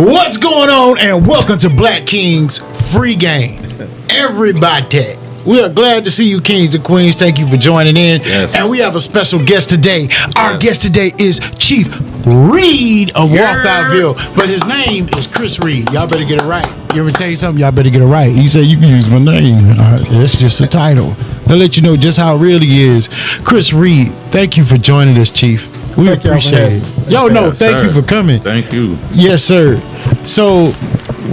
What's going on? And welcome to Black Kings Free Game. Everybody, we are glad to see you, kings and queens. Thank you for joining in. Yes. And we have a special guest today. Our guest today is Chief Reed of Walkout, but his name is Chris Reed. Y'all better get it right. You ever tell you something? Y'all better get it right. He said you can use my name. That's just a title. I'll let you know just how real he is. Chris Reed, thank you for joining us, Chief. We appreciate it. Thank you for coming. Thank you. Yes, sir. So,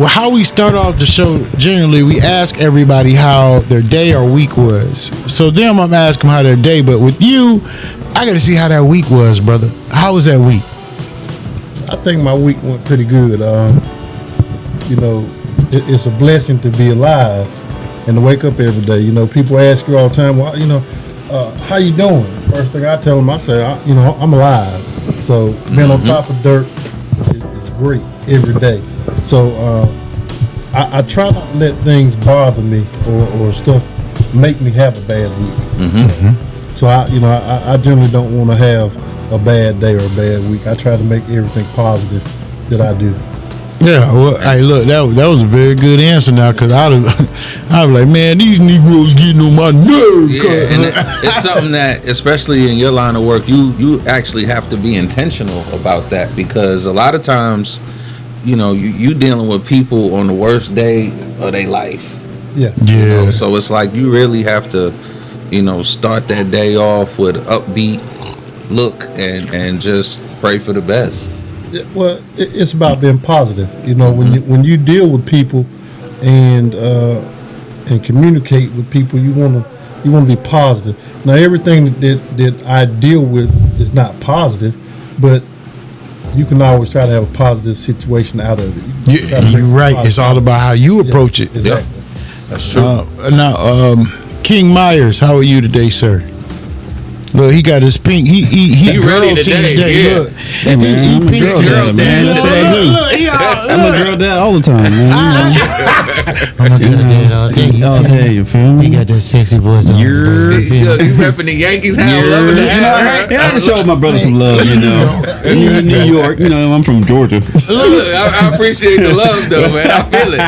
how we start off the show, generally, we ask everybody how their day or week was. So, them, I'm asking how their day, but with you, I got to see how that week was, brother. How was that week? I think my week went pretty good. It's a blessing to be alive and to wake up every day. You know, people ask you all the time, well, how you doing? First thing I tell them, I say, I'm alive. So being on top of dirt is great every day. So I try not to let things bother me or stuff make me have a bad week. So I generally don't want to have a bad day or a bad week. I try to make everything positive that I do. Yeah, well, hey, look, that was a very good answer now, because I was like, man, these Negroes getting on my nerves. Yeah, and it's something that, especially in your line of work, you actually have to be intentional about that, because a lot of times, you dealing with people on the worst day of their life. Yeah. So it's like you really have to, start that day off with an upbeat look and just pray for the best. Well, it's about being positive. When you deal with people and communicate with people, you want to be positive. Now, everything that I deal with is not positive, but you can always try to have a positive situation out of it. You're right. It's all about how you approach it. Exactly. That's true. Now, King Myers, how are you today, sir? Look, he got his pink. He ready today. Yeah. Look, I'm a girl dad, man. I'm a girl dad all the time, man. I'm a girl dad all day. All day, you feel me? He got that sexy voice on. You repping the Yankees? How loving that? Yeah, I'm showing my brother some love, In New York, I'm from Georgia. Look, I appreciate the love, though, man. I feel it.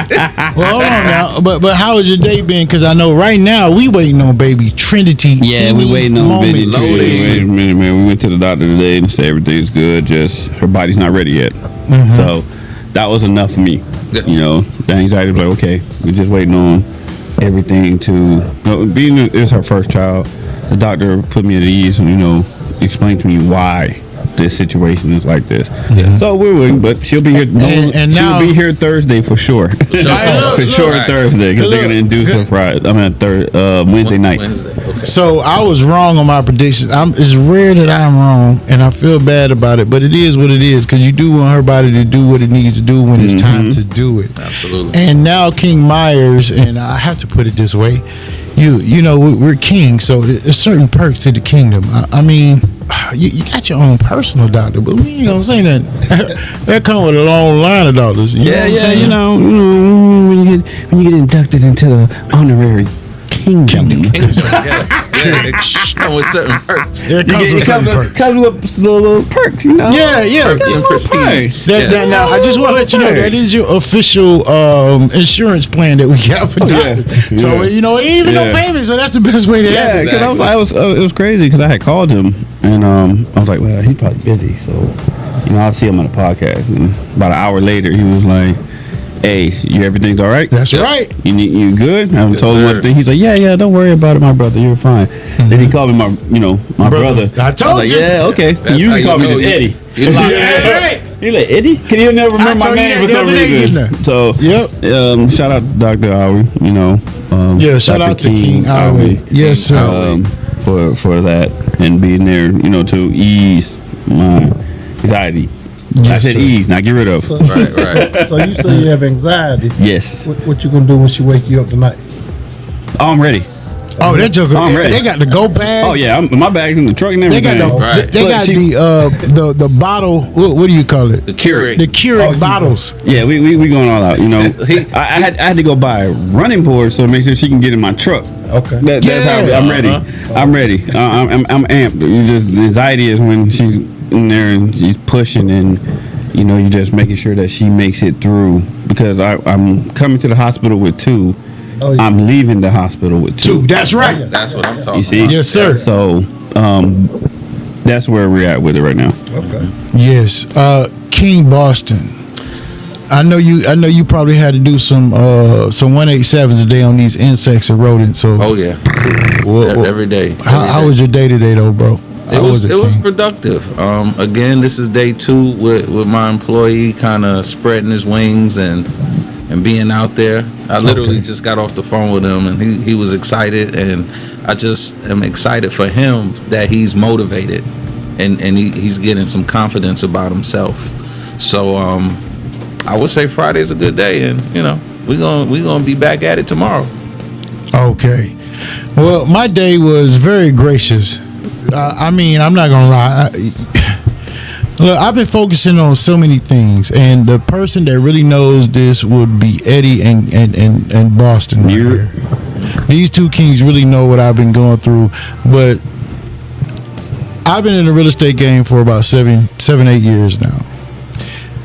Well, hold on now. But how has your day been? Because I know right now we waiting on baby Trinity. Yeah, we waiting on baby. Loaded. Wait a minute, man. We went to the doctor today and said everything's good. Just her body's not ready yet. So that was enough for me. The anxiety was like, okay, we're just waiting on everything to. Being it was her first child, the doctor put me at ease and explained to me why this situation is like this. So we're waiting, but she'll be here. She'll be here Thursday for sure. Thursday, because they're gonna induce her Wednesday night. Okay. So I was wrong on my predictions. It's rare that I'm wrong, and I feel bad about it. But it is what it is, because you do want her body to do what it needs to do when it's time to do it. Absolutely. And now King Myers, and I have to put it this way, we're kings, so there's certain perks to the kingdom. I mean, you got your own personal doctor, but we ain't gonna say that. That come with a long line of doctors. When you get inducted into the honorary kingdom. Yes. Come with certain perks. There comes with certain perks. Comes with little perks, Yeah. Perks and prestige. Now, I just want to let you know that is your official insurance plan that we got for doctors. So even no payment, so that's the best way to have it. Because it was crazy because I had called him and I was like, well, he's probably busy, so I'll see him on the podcast. And about an hour later, he was like, hey, everything's all right? That's right. You good? I told him everything. He's like, yeah, don't worry about it, my brother. You're fine. Then he called me my brother. I told you. Yeah, okay. That's He usually how call you me know just Eddie. He's like, He like, Eddie? Can you never remember my name for some reason? So, shout out to Dr. Awi, shout out to King Awi. Yes, sir. For that and being there, to ease my anxiety. Yes, I said sir. ease, not get rid of. Right. So you say you have anxiety. Yes. What you gonna do when she wake you up tonight? Oh, I'm ready. Oh, that joker! I'm ready. They got the go bag. Oh yeah, my bag's in the truck and They everything. got the bottle. What do you call it? The Keurig. The Keurig bottles. Yeah, we going all out. I had to go buy a running board so to make sure she can get in my truck. Okay. That's how I'm ready. I'm ready. I'm amped. The anxiety is when she's in there and she's pushing and you know, you just making sure that she makes it through, because I'm coming to the hospital with 2. Oh, yeah. I'm leaving the hospital with 2. That's right. That's what I'm talking You see? about. Yes, sir. So that's where we're at with it right now. Okay. Yes, King Boston. I know you probably had to do some 187s a day on these insects and rodents. So Oh yeah, every day. how was your day today though, bro? It was productive. Again, this is day 2 with my employee kind of spreading his wings and being out there. I literally just got off the phone with him, and he was excited, and I just am excited for him that he's motivated and he's getting some confidence about himself. So I would say Friday's a good day, and you know we're gonna be back at it tomorrow. Okay. Well, my day was very gracious. I mean, I'm not gonna lie. Look, I've been focusing on so many things, and the person that really knows this would be Eddie and Boston right here. These 2 kings really know what I've been going through, but I've been in the real estate game for about 7-8 years now.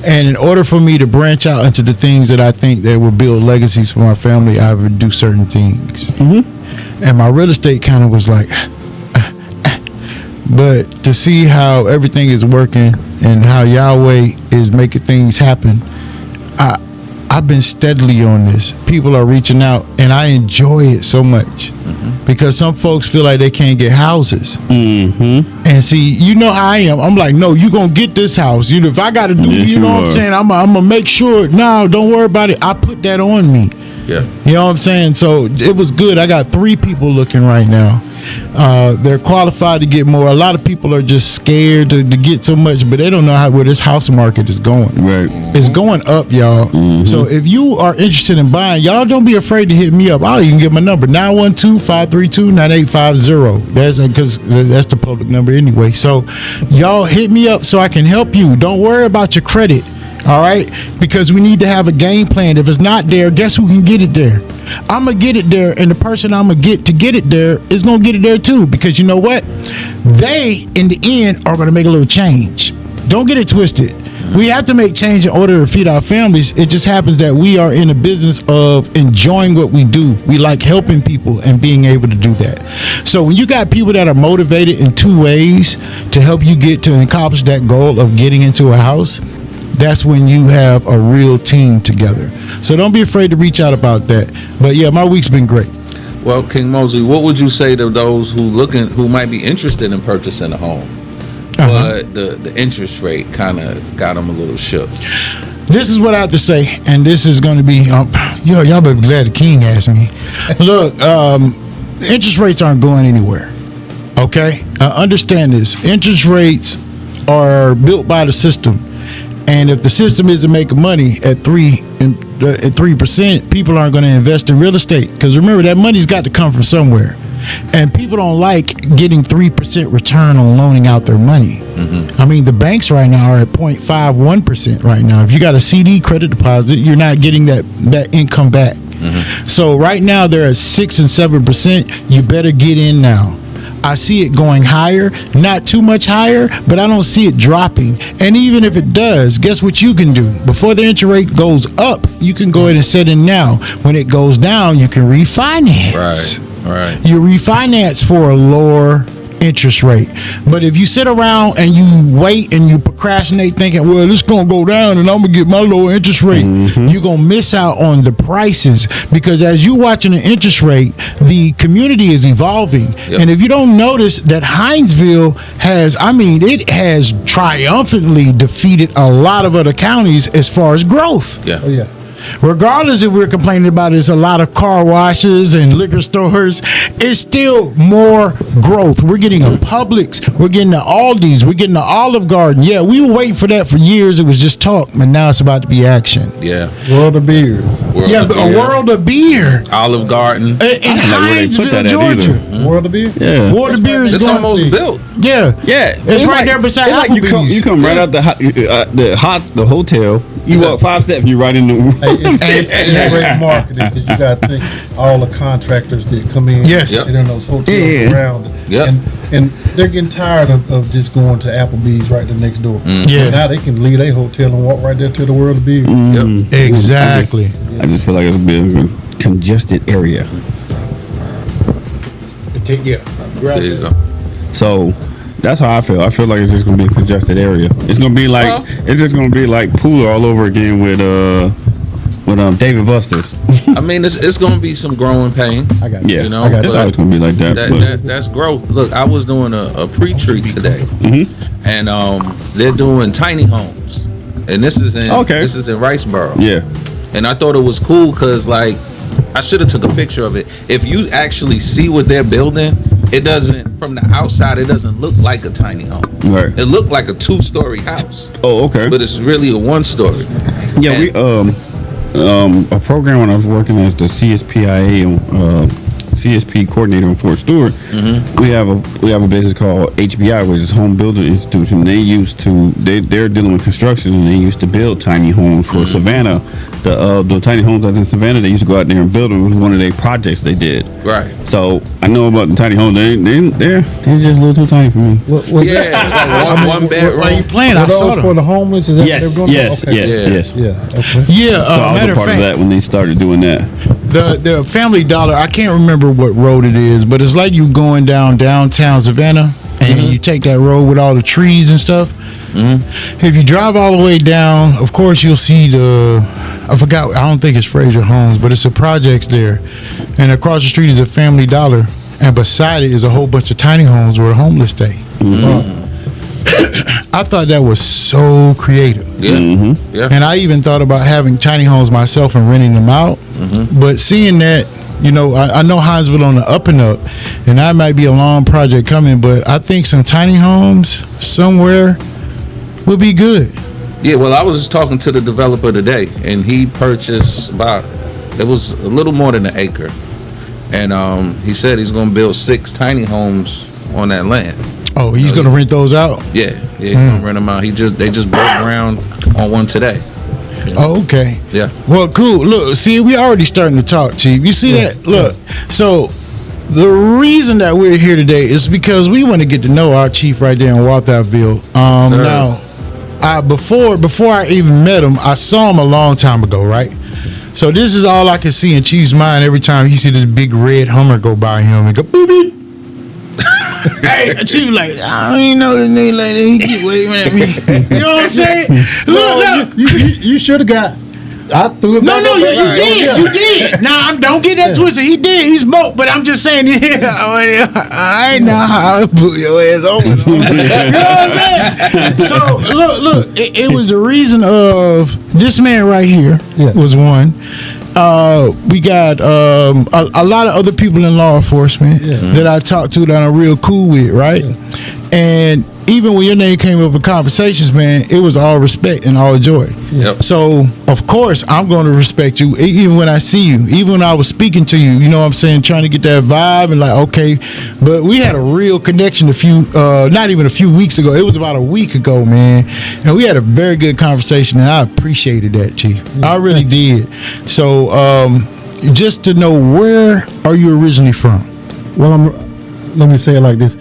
And in order for me to branch out into the things that I think that will build legacies for my family, I would do certain things. And my real estate kind of was like, but to see how everything is working and how Yahweh is making things happen, I've been steadily on this. People are reaching out, and I enjoy it so much because some folks feel like they can't get houses. And see, you know how I am. I'm like, no, you gonna get this house. You know, if I got to do, Yes, you know you what I'm are. saying. I'm gonna make sure. No, don't worry about it. I put that on me. Yeah. You know what I'm saying? So it was good. I got 3 people looking right now. They're qualified to get more. A lot of people are just scared to get so much, but they don't know where this house market is going. Right. It's going up, y'all. So if you are interested in buying, y'all don't be afraid to hit me up. I'll even get my number, 912-532-9850. That's because that's the public number anyway. So y'all hit me up so I can help you. Don't worry about your credit. All right, because we need to have a game plan. If it's not there, guess who can get it there? I'm gonna get it there, and the person I'm gonna get to get it there is gonna get it there too. Because you know what? They, in the end, are gonna make a little change. Don't get it twisted. We have to make change in order to feed our families. It just happens that we are in the business of enjoying what we do. We like helping people and being able to do that. So when you got people that are motivated in 2 ways to help you get to accomplish that goal of getting into a house, that's when you have a real team together. So don't be afraid to reach out about that. But yeah, my week's been great. Well, King Mosley, what would you say to those who might be interested in purchasing a home, but the interest rate kind of got them a little shook? This is what I have to say, and this is going to be y'all better be glad the king asked me. Look, interest rates aren't going anywhere. Okay, understand this. Interest rates are built by the system. And if the system isn't making money at 3%, people aren't going to invest in real estate. Because remember, that money's got to come from somewhere. And people don't like getting 3% return on loaning out their money. I mean, the banks right now are at 0.51% right now. If you got a CD credit deposit, you're not getting that income back. So right now they're at 6 and 7%. You better get in now. I see it going higher, not too much higher, but I don't see it dropping. And even if it does, guess what you can do? Before the interest rate goes up, you can go ahead and set in now. When it goes down, you can refinance. Right. You refinance for a lower interest rate. But if you sit around and you wait and you procrastinate thinking, well, it's going to go down and I'm going to get my lower interest rate, you're going to miss out on the prices, because as you watching the interest rate, the community is evolving. Yep. And if you don't notice that Hinesville has triumphantly defeated a lot of other counties as far as growth. Yeah. Oh yeah. Regardless if we're complaining about it's a lot of car washes and liquor stores, it's still more growth. We're getting a Publix, we're getting the Aldi's, we're getting the Olive Garden. Yeah, we were waiting for that for years. It was just talk, but now it's about to be action. Yeah. World of beers. A world of beer. Olive Garden. In where they put that Hinesville, at Georgia. either. World of beer. Yeah. World of beer is It's going. almost built. Yeah. Yeah, It's right there beside it's like Applebee's. you come right out the hotel, You walk 5 steps, and you're right in the. It's great marketing because you got to think all the contractors that come in. Yes. And in those hotels around. Yep. And they're getting tired of just going to Applebee's right there next door. Yeah. Now they can leave their hotel and walk right there to the World of Beer. Yep. Exactly. I just feel like it's a bit of a congested area. Yeah. There you go. So that's how I feel. I feel like it's just gonna be a congested area. It's gonna be like it's just gonna be like Pooler all over again with David Buster's. I mean, it's going to be some growing pains. I got Yeah, You know, it's but always gonna be like that. but that's growth. Look, I was doing a pre-treat today, and they're doing tiny homes, and this is in Riceboro. yeah, And I thought it was cool because, like, I should have took a picture of it. If you actually see what they're building, it doesn't, from the outside, it doesn't look like a tiny home. right. It looked like a 2-story house, Oh, okay. but it's really a 1-story. Yeah, we a program when I was working as the CSPIA CSP coordinator in Fort Stewart. We have a business called HBI, which is Home Builder Institution. They're dealing with construction, and they used to build tiny homes for Savannah. The tiny homes that's in Savannah, they used to go out there and build them. It was one of their projects they did. Right. So I know about the tiny homes. They're just a little too tiny for me. Yeah, like one bedroom. Why you playing? I Are saw those for them. the homeless? Is that Yes, what they're doing? yes, Okay. yes. Yeah. Okay. Yeah. So I was Matter a of part of fact, that when they started doing that. the Family Dollar, I can't remember what road it is, but it's like you going downtown Savannah, and you take that road with all the trees and stuff. If you drive all the way down, of course you'll see I don't think it's Fraser Homes, but it's a projects there, and across the street is a Family Dollar, and beside it is a whole bunch of tiny homes where the homeless stay. I thought that was so creative. Yeah. Yeah. And I even thought about having tiny homes myself and renting them out. But seeing that, you know, I know Hinesville on the up and up, and that might be a long project coming, but I think some tiny homes somewhere would be good. Yeah, well, I was just talking to the developer today, and he purchased it was a little more than an acre. And he said he's going to build 6 tiny homes on that land. Oh, he's going to rent those out? Yeah, he's going to rent them out. They just broke ground on one today. Oh, okay. Yeah. Well, cool. Look, see, we already starting to talk, Chief. You see that? Look, so the reason that we're here today is because we want to get to know our chief right there in Walthourville. Now, before I even met him, I saw him a long time ago, right? So this is all I can see in Chief's mind every time he see this big red Hummer go by him and go boop beep. Hey, Chief, like, I don't even know this nigga like that. He keep waving at me. You know what I'm saying? Look. You should have got. I threw it. No, back you up. did. You did. Nah, don't get that twisted. He did. He smoked, but I'm just saying, I ain't know how I put your ass over. You know what I'm saying? So, look, it was the reason of this man right here was one. We got a lot of other people in law enforcement that I talked to that I'm real cool with, right? And even when your name came up in conversations, man, it was all respect and all joy. Yep. So, of course, I'm going to respect you even when I see you, even when I was speaking to you, you know what I'm saying, trying to get that vibe and like, okay. But we had a real connection not even a few weeks ago. It was about a week ago, man. And we had a very good conversation, and I appreciated that, Chief. I really did. So, just to know, where are you originally from? Well, let me say it like this.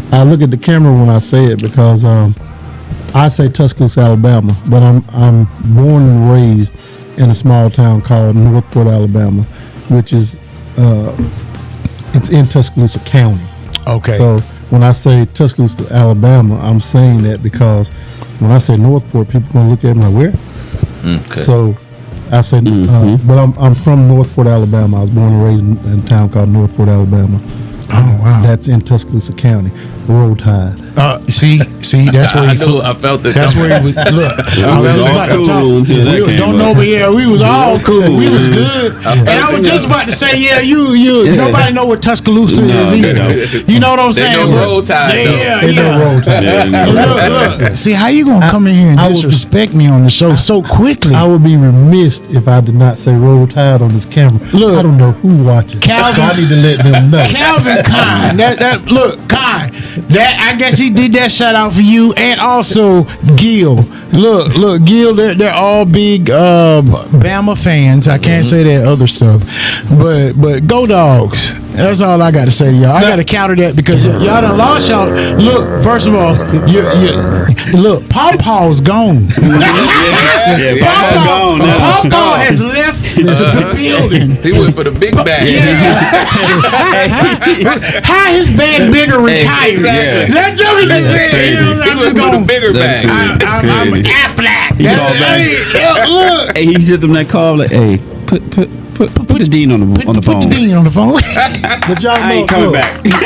I look at the camera when I say it because I say Tuscaloosa, Alabama, but I'm born and raised in a small town called Northport, Alabama, which is it's in Tuscaloosa County. Okay. So when I say Tuscaloosa, Alabama, I'm saying that because when I say Northport, people gonna look at me like, where? Okay. So I say, but I'm from Northport, Alabama. I was born and raised in a town called Northport, Alabama. Oh, wow. That's in Tuscaloosa County. Roll Tide. See, that's where I felt it. That's where he was. Look, I was just about to talk. Don't know, but yeah, we was all cool. We was good. And I was just about to say, yeah, you. Nobody know what Tuscaloosa is either. You know what I'm saying? They know Roll Tide. Yeah. Roll Tide. Look. See, how you gonna come in here and disrespect me on the show so quickly? I would be remiss if I did not say Roll Tide on this camera. Look, I don't know who watches. Calvin, so I need to let them know. Calvin Kine. Kine. That I guess he did that shout out for you, and also Gil. Look, Gil, they're all big Bama fans. I can't say that other stuff, but go Dogs. That's all I got to say to y'all. I got to counter that because y'all done lost y'all. Look, first of all, look, Pawpaw's gone. Pawpaw's gone now. Pawpaw has left the building. He went for the big bag. How his bag bigger retired? Exactly. That joke he just said. He went for the bigger bag. I'm Aflac. He called back. Look. Hey, he sent them that call like, hey, put the dean on the phone. Put the dean on the phone. But y'all know, I ain't coming look, back. You know,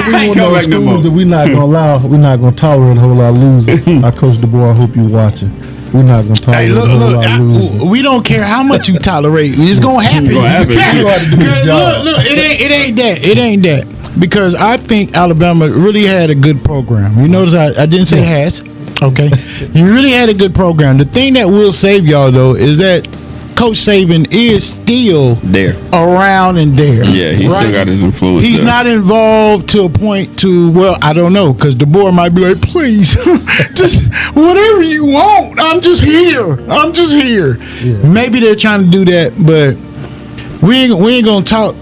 we I ain't one of coming those back no more. schools that we're not gonna allow. We're not gonna tolerate a whole lot of losing. I coach the boy. I hope you're watching. We're not gonna tolerate Hey, a whole lot of losing. we don't care how much you tolerate. It's gonna happen. It's gonna happen. You got to do your job. Look, it ain't that. It ain't that. Because I think Alabama really had a good program. You notice I didn't say has. Okay, you really had a good program. The thing that will save y'all though is that Coach Saban is still There. around and there. Yeah, he still got his influence. He's there. not involved to a point to, well, I don't know, because the board might be like, please, just whatever you want. I'm just here. Yeah. Maybe they're trying to do that, but we ain't gonna talk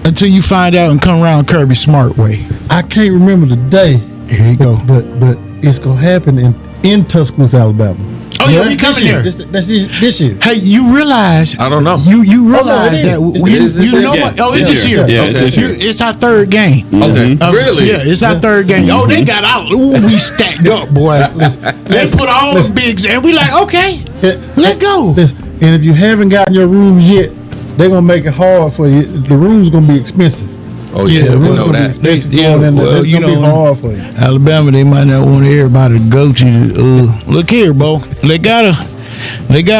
until you find out and come around Kirby Smart way. I can't remember the day. Here you go. But it's gonna happen in Tuscaloosa, Alabama. Oh, yeah, we coming here. That's this year. Hey, you realize? I don't know. You no, realize it that is. you know Yeah. what? Oh, it's Yeah. this year. Yeah, it's this year. It's our third game. Okay. Really? Yeah, it's our third game. Oh, they got out. Ooh, we stacked up, boy. They put all the bigs, and we like, okay, let go. And if you haven't gotten your rooms yet, they're gonna make it hard for you. The room's gonna be expensive. Oh yeah, Yeah, we well, know It's gonna be that. expensive Yeah, going in there. well, It's you gonna be know, hard for you. Alabama, they might not want everybody to go to. Look here, Bo. They got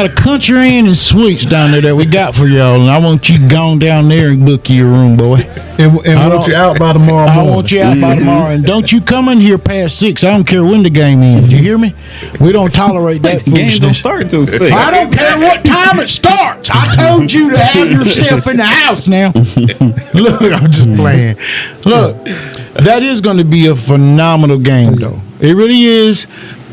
a country inn and suites down there that we got for y'all, and I want you gone down there and book your room, boy. And I want you out by tomorrow I morning. want you out by tomorrow, and don't you come in here past 6. I don't care when the game ends. You hear me? We don't tolerate that The game don't foolishness. start till 6. I don't care what time it starts. I told you to have yourself in the house now. Look, I'm just playing. Look, that is going to be a phenomenal game, though. It really is.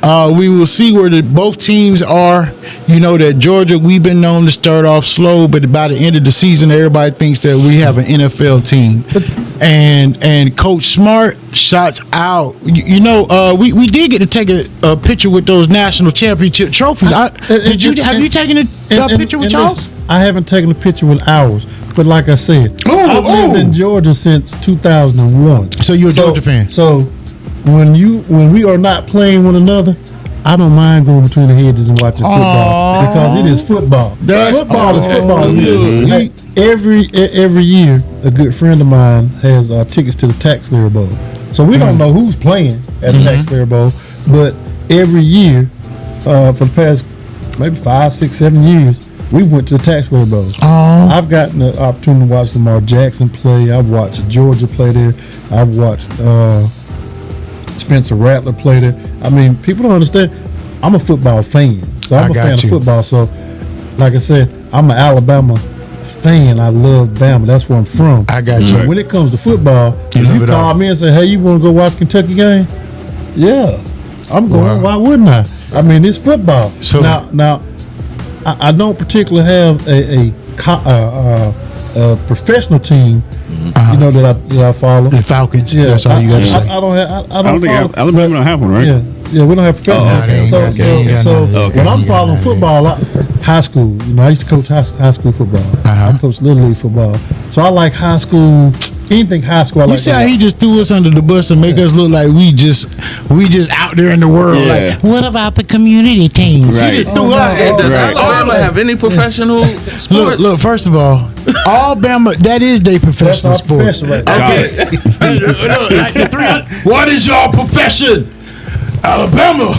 We will see where both teams are. You know that Georgia, we've been known to start off slow, but by the end of the season, everybody thinks that we have an NFL team. And Coach Smart shots out. We did get to take a picture with those national championship trophies. Have you taken a picture with y'all? listen, I haven't taken a picture with ours, but like I said, I've lived in Georgia since 2001. So you're a Georgia fan? So when we are not playing one another, I don't mind going between the hedges and watching football because it is football. Football is football. Good. Every year, a good friend of mine has tickets to the Tax Slayer Bowl. So we don't know who's playing at the Tax Slayer Bowl, but every year for the past maybe 5, 6, 7 years, we went to the Tax Slayer Bowl. I've gotten the opportunity to watch Lamar Jackson play. I've watched Georgia play there. I've watched Spencer Rattler play there. I mean, people don't understand. I'm a football fan, so I'm a fan of football. So, like I said, I'm an Alabama fan. I love Bama. That's where I'm from. I got you. So when it comes to football, if you call me and say, "Hey, you want to go watch Kentucky game?" Yeah, I'm going. Why wouldn't I? I mean, it's football. So now, I don't particularly have a professional team. You know that I follow. The Falcons. Yeah, That's all you got to say. I don't think follow. Alabama don't have one, right? Yeah, we don't have professional. So when I'm following football, high school, I used to coach high school football. I coach little league football. So I like high school, anything high school. I like. You see how he just threw us under the bus to make us look like we just out there in the world. Yeah. Like, what about the community teams? Right. He just threw us. Hey, does Right. Alabama have any professional sports? Look. First of all, Alabama, that is their professional That's our sport. profession right there. Okay. Look, like the 300 what is your profession? Alabama.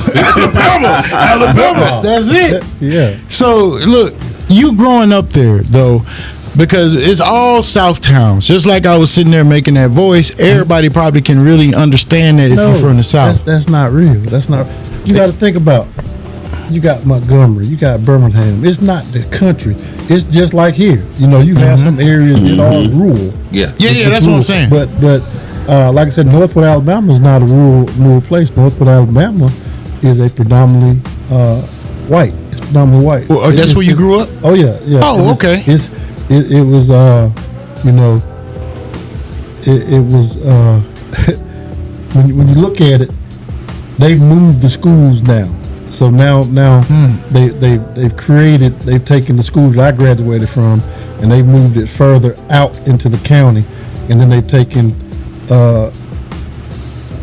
That's it. Yeah. So look, you growing up there though, because it's all South towns. Just like I was sitting there making that voice, everybody probably can really understand that if you're from the South. That's not real. That's not. You got to think about. You got Montgomery. You got Birmingham. It's not the country. It's just like here. You have some areas that are rural. Yeah. Yeah, that's what I'm saying. But like I said, Northwood, Alabama is not a rural place. Northwood, Alabama is a predominantly white. It's predominantly white. Well, that's where you grew up? Oh yeah. Oh, okay. It was it was when you look at it, they've moved the schools now. So now they've taken the schools that I graduated from, and they've moved it further out into the county, and then they've taken the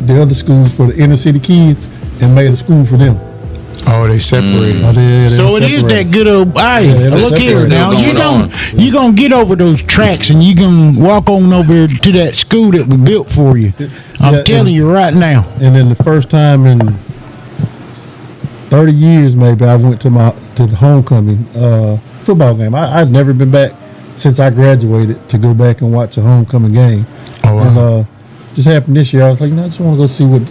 other schools for the inner city kids and made a school for them. Oh, they separated. So it is that good old. Look here now. You gonna get over those tracks and you gonna walk on over to that school that we built for you. I'm telling you right now. And then the first time in 30 years, maybe, I went to the homecoming football game. I've never been back since I graduated to go back and watch a homecoming game. Oh, wow. And just happened this year. I was like, I just want to go see what.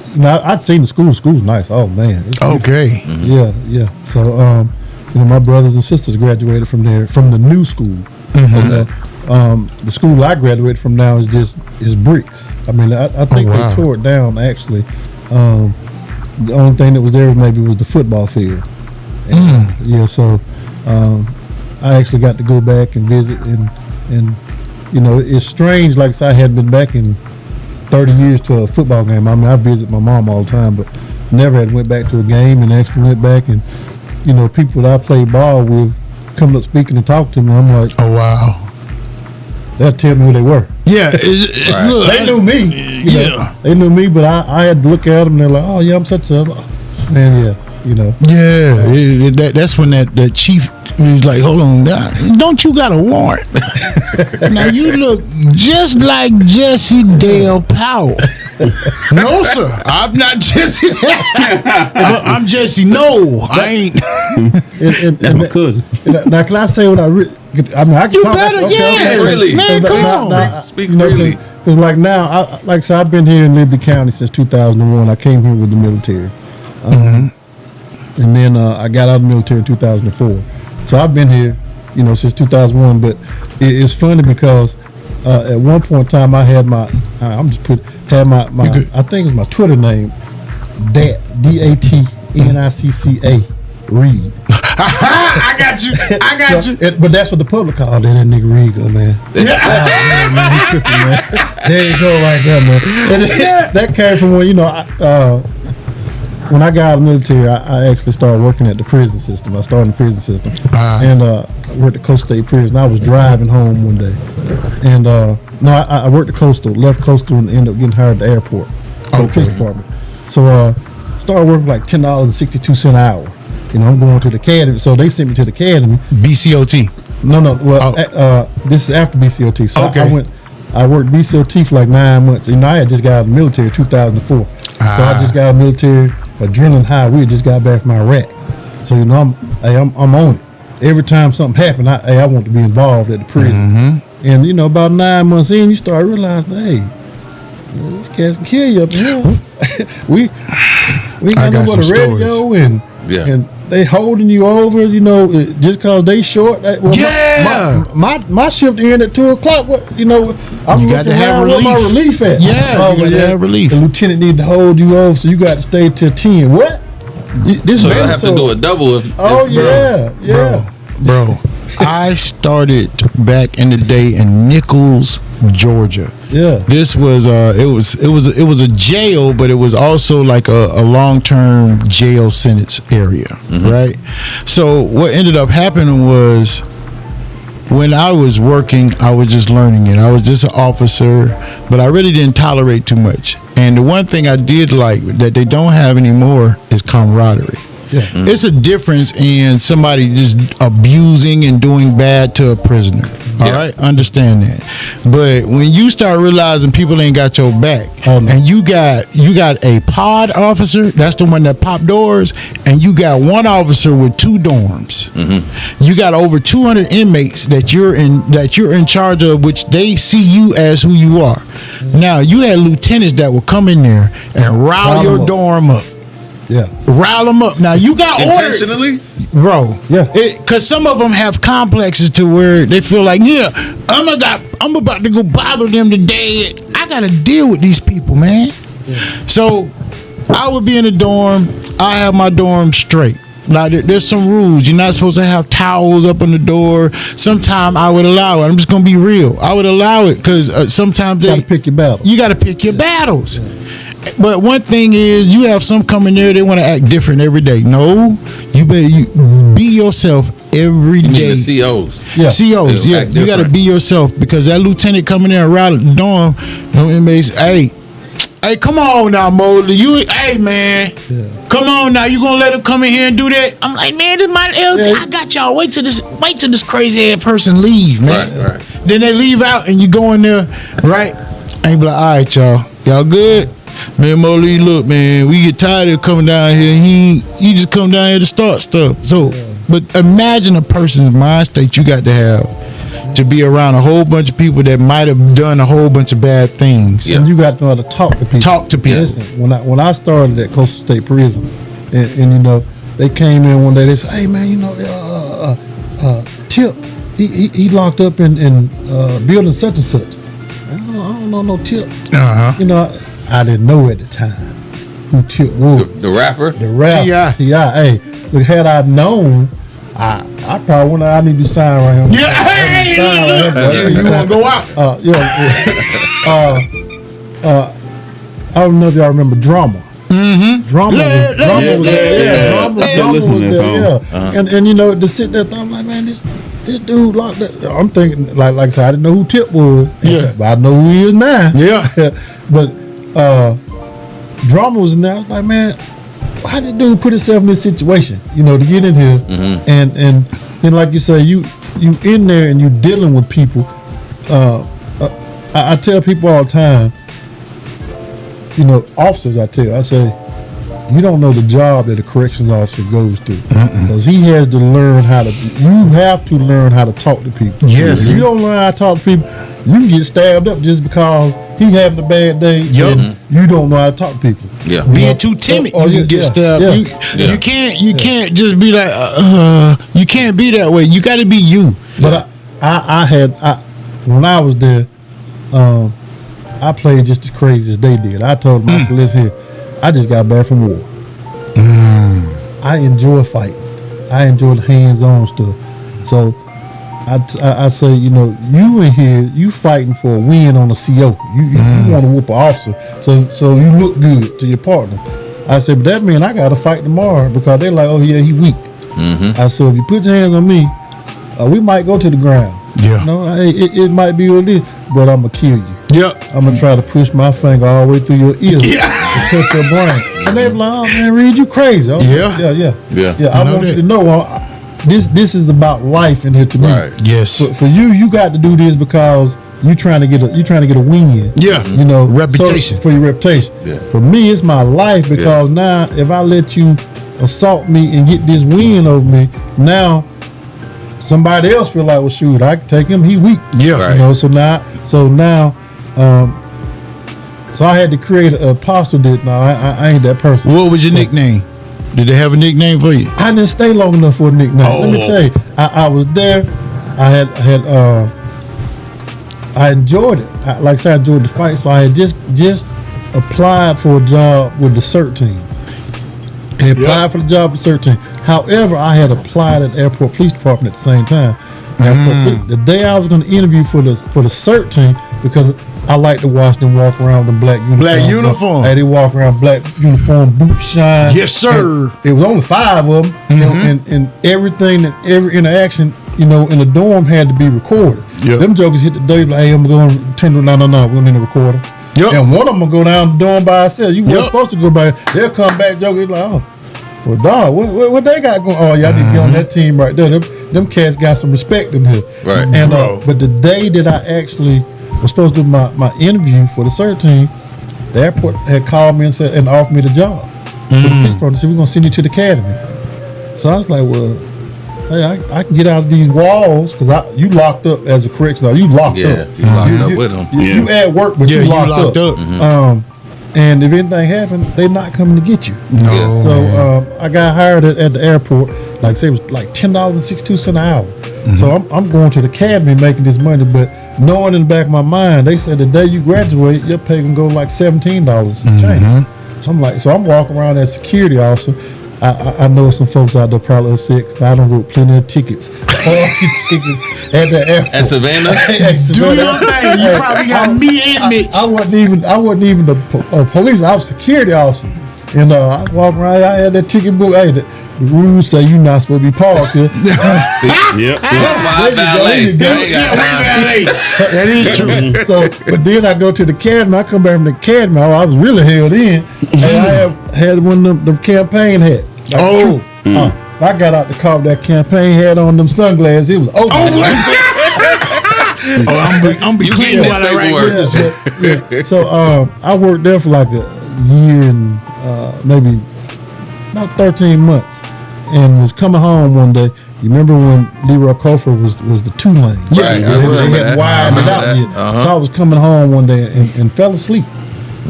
I'd seen the school. The school's nice. Oh man. Okay. Yeah. So, my brothers and sisters graduated from there, from the new school. The school I graduated from now is bricks. I mean, I think they tore it down actually. The only thing that was there was the football field. And, so I actually got to go back and visit, and it's strange. Like I hadn't been back in 30 years to a football game. I mean, I visit my mom all the time, but never had went back to a game, and actually went back, and people that I played ball with coming up speaking and talking to me. I'm like, oh wow. They'll tell me who they were. Yeah, look, they knew me. They knew me, but I had to look at them and they're like, oh yeah, I'm such a man. Yeah, that's when that chief was like, hold on, don't you got a warrant? Now you look just like Jesse Dale Powell. No, sir, I'm not Jesse. I'm Jesse. No, I ain't. That's my cousin. Now, can I say what I really? I mean, I can you talk. better, yes, really, man. Come on, speak freely. Because like now, like I said, I've been here in Liberty County since 2001. I came here with the military, and then I got out of the military in 2004. So I've been here, since 2001. But it's funny because at one point in time, I had my, I think it's my Twitter name, DATNICCA Reed. I got you. But that's what the public called that nigga Reed, man. Man, he tripping, man. There you go, right there, man. And that came from when I got out of the military, I actually started working at the prison system. I started in the prison system, and worked at Coastal State Prison. I was driving home one day, and I worked at Coastal, left Coastal, and ended up getting hired at the airport, the police department. So started working like $10.62 an hour. I'm going to the academy, so they sent me to the academy. BCOT. No. Well, this is after BCOT. So okay. I worked BCOT for like 9 months. I had just got out of the military in 2004. So I just got out of the military, adrenaline high. We just got back from Iraq. So I'm on it. Every time something happened, I want to be involved at the prison. And about 9 months in, you start realizing, hey, these cats can kill you up in here. we got no but a radio and they holding you over, just cause they short. My shift ended at 2:00. I'm you got to have relief. Where my relief at? Yeah, you got to have relief. The lieutenant need to hold you over, so you got to stay till 10. What? So you have to do a double if. Bro. I started back in the day in Nichols, Georgia. Yeah. This was it was a jail, but it was also like a long-term jail sentence area, right? So what ended up happening was when I was working, I was just learning it. I was just an officer, but I really didn't tolerate too much. And the one thing I did like that they don't have anymore is camaraderie. Yeah. It's a difference in somebody just abusing and doing bad to a prisoner. All right, understand that. But when you start realizing people ain't got your back, and you got a pod officer, that's the one that pop doors, and you got one officer with 2 dorms. You got over 200 inmates that you're in charge of, which they see you as who you are. Now you had lieutenants that would come in there and rile your dorm up. Yeah, rile them up. Now you got intentionally, bro. Yeah, because some of them have complexes to where they feel like, I'm about to go bother them today. I gotta deal with these people, man. Yeah. So I would be in the dorm. I have my dorm straight. Like there's some rules. You're not supposed to have towels up on the door. Sometimes I would allow it. I'm just gonna be real. I would allow it because sometimes You got to pick your battle. you got to pick your battles. But one thing is, you have some coming there. They want to act different every day. No, you better be yourself every You mean day. the COs? Yeah. COs, They'll yeah, act you got to different. be yourself because that lieutenant coming there around the dorm, inmates, hey, come on now, Mosley. Hey, man, come on now. You gonna let him come in here and do that? I'm like, man, this my LT. Yeah. I got y'all. Wait till this crazy ass person leave, man. Right. Then they leave out and you go in there, right? And you be like, all right, y'all good? Man, Mosley, look, man, we get tired of coming down here. You just come down here to start stuff. So, but imagine a person's mind state you got to have to be around a whole bunch of people that might have done a whole bunch of bad things. Yeah. And you got to know how to talk to people. Talk to people. Listen, when I started at Coastal State Prison, and you know, they came in one day. They said, "Hey, man, you know, Tip, he locked up in building such and such." I don't know no Tip. Uh-huh. You know, I didn't know at the time who Tip was. The rapper? The rap T.I. Hey, look, had I known, I probably wouldn't. I need to sign right here. Yeah, hey, you want to go out? I don't know if y'all remember Drama. Drama was Yeah. there. Yeah. And you know, to sit there, I'm like, man, this dude locked up. I'm thinking, like I said, I didn't know who Tip was. Yeah. But I know who he is now. Yeah. But Drama was in there. I was like, man, how this dude put himself in this situation, you know, to get in here, and then like you say, you in there and you dealing with people. I tell people all the time, you know, officers, I say, you don't know the job that a corrections officer goes through, because he has to learn how to. You have to learn how to talk to people. Yes. If you don't learn how to talk to people, you can get stabbed up just because he having a bad day. Yup. And you don't know how to talk to people. Yeah. Being too timid, you can get stabbed. Yeah. You can't just be like, you can't be that way. You got to be you. But when I was there, I played just as crazy as they did. I told them, I said, listen here, I just got back from war. I enjoy fighting. I enjoy the hands-on stuff. So I say, you know, you in here, you fighting for a win on a CO. You want to whoop an officer, so you look good to your partner. I said, but that means I got to fight tomorrow because they're like, oh yeah, he weak. I said, if you put your hands on me, we might go to the ground. Yeah. You know, it might be what it is, but I'm gonna kill you. Yep. I'm gonna try to push my finger all the way through your ear to touch your brain. And they be like, "Oh man, Reed, you crazy?" I was like, yeah. I want you to know this is about life in here to me. Right. Yes. For you got to do this because you trying to get a win. Yeah. You know, Reputation. so, for your reputation. Yeah. For me, it's my life because now if I let you assault me and get this win over me, now somebody else feel like, well, shoot, I can take him. He weak. Yeah. Right. You know, so now, so I had to create a posture that I ain't that person. What was your nickname? Did they have a nickname for you? I didn't stay long enough for a nickname. Let me tell you, I was there. I enjoyed it. Like I said, I enjoyed the fight. So I had just applied for a job with the CERT team. I applied for the job with the CERT team. However, I had applied at the airport police department at the same time. The day I was going to interview for the CERT team, because I like to watch them walk around with black uniform. Black uniform. Hey, they walk around black uniform, boots shine. Yes, sir. And it was only 5 of them, you know, and everything, and every interaction, you know, in the dorm had to be recorded. Yep. Them jokers hit the door like, hey, I'm going to turn it. No, we're going to record it. Yep. And one of them will go down the dorm by itself. You weren't Yep. supposed to go by. They'll come back joking like, oh, well, dog, what they got going? Oh, y'all need to be on that team right there. Them cats got some respect in here. Right. And Bro. but the day that I actually was supposed to do my interview for the CERT team, the airport had called me and said and offered me the job. For the police department, said, we're gonna send you to the academy. So I was like, well, hey, I can get out of these walls because you locked up as a correctional. You locked up. You locked up with them. You at work, but Yeah, you you locked up. And if anything happened, they're not coming to get you. No. So I got hired at the airport. Like I say, it was like $10.62 an hour. So I'm going to the academy making this money, but knowing in the back of my mind, they said the day you graduate, your pay can go like $17 and change. So I'm walking around as security officer. I know some folks out there probably upset because I done wrote plenty of tickets. Tickets at the airport. At Savannah? At Do your thing. You probably got me and Mitch. I wasn't even a police officer, security officer. And I walked around, I had that ticket book. Hey, the rules say you're not supposed to be parked here. Yep. That's why I valet. There I you ain't go. got time. That is true. So, but then I go to the academy. I come back from the academy. I was really held in. And I had one of them campaign hats. I got out the car with that campaign hat on, them sunglasses. It was open. I'm be You clean getting while this I write paperwork. this. Yeah. So I worked there for like a year and maybe about 13 months, and was coming home one day. You remember when Leroy Cofer was the 2 lane? Right, they I remember had that. widened it out yet. So I was coming home one day and fell asleep.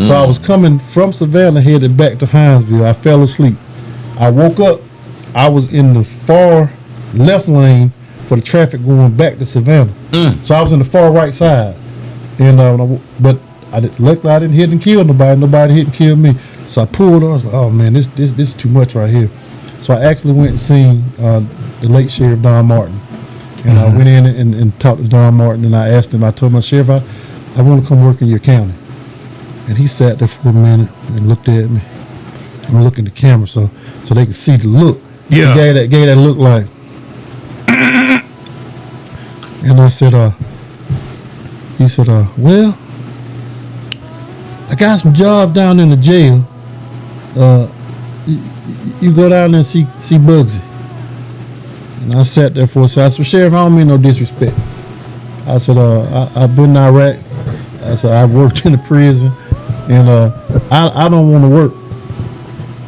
So I was coming from Savannah, headed back to Hinesville. I fell asleep. I woke up. I was in the far left lane for the traffic going back to Savannah. So I was in the far right side, and but luckily I didn't hit and kill nobody. Nobody hit and killed me. So I pulled over. I was like, "Oh man, this is too much right here." So I actually went and seen the late Sheriff Don Martin, and I went in and talked to Don Martin, and I asked him. I told him, "Sheriff, I want to come work in your county." And he sat there for a minute and looked at me. I'm looking at the camera so they could see the look. Yeah. He gave that look like. And I said, he said, well, I got some job down in the jail. You go down there and see Bugsy. And I sat there for a second. I said, Sheriff, I don't mean no disrespect. I said, I've been in Iraq. I said, I've worked in the prison. And I don't want to work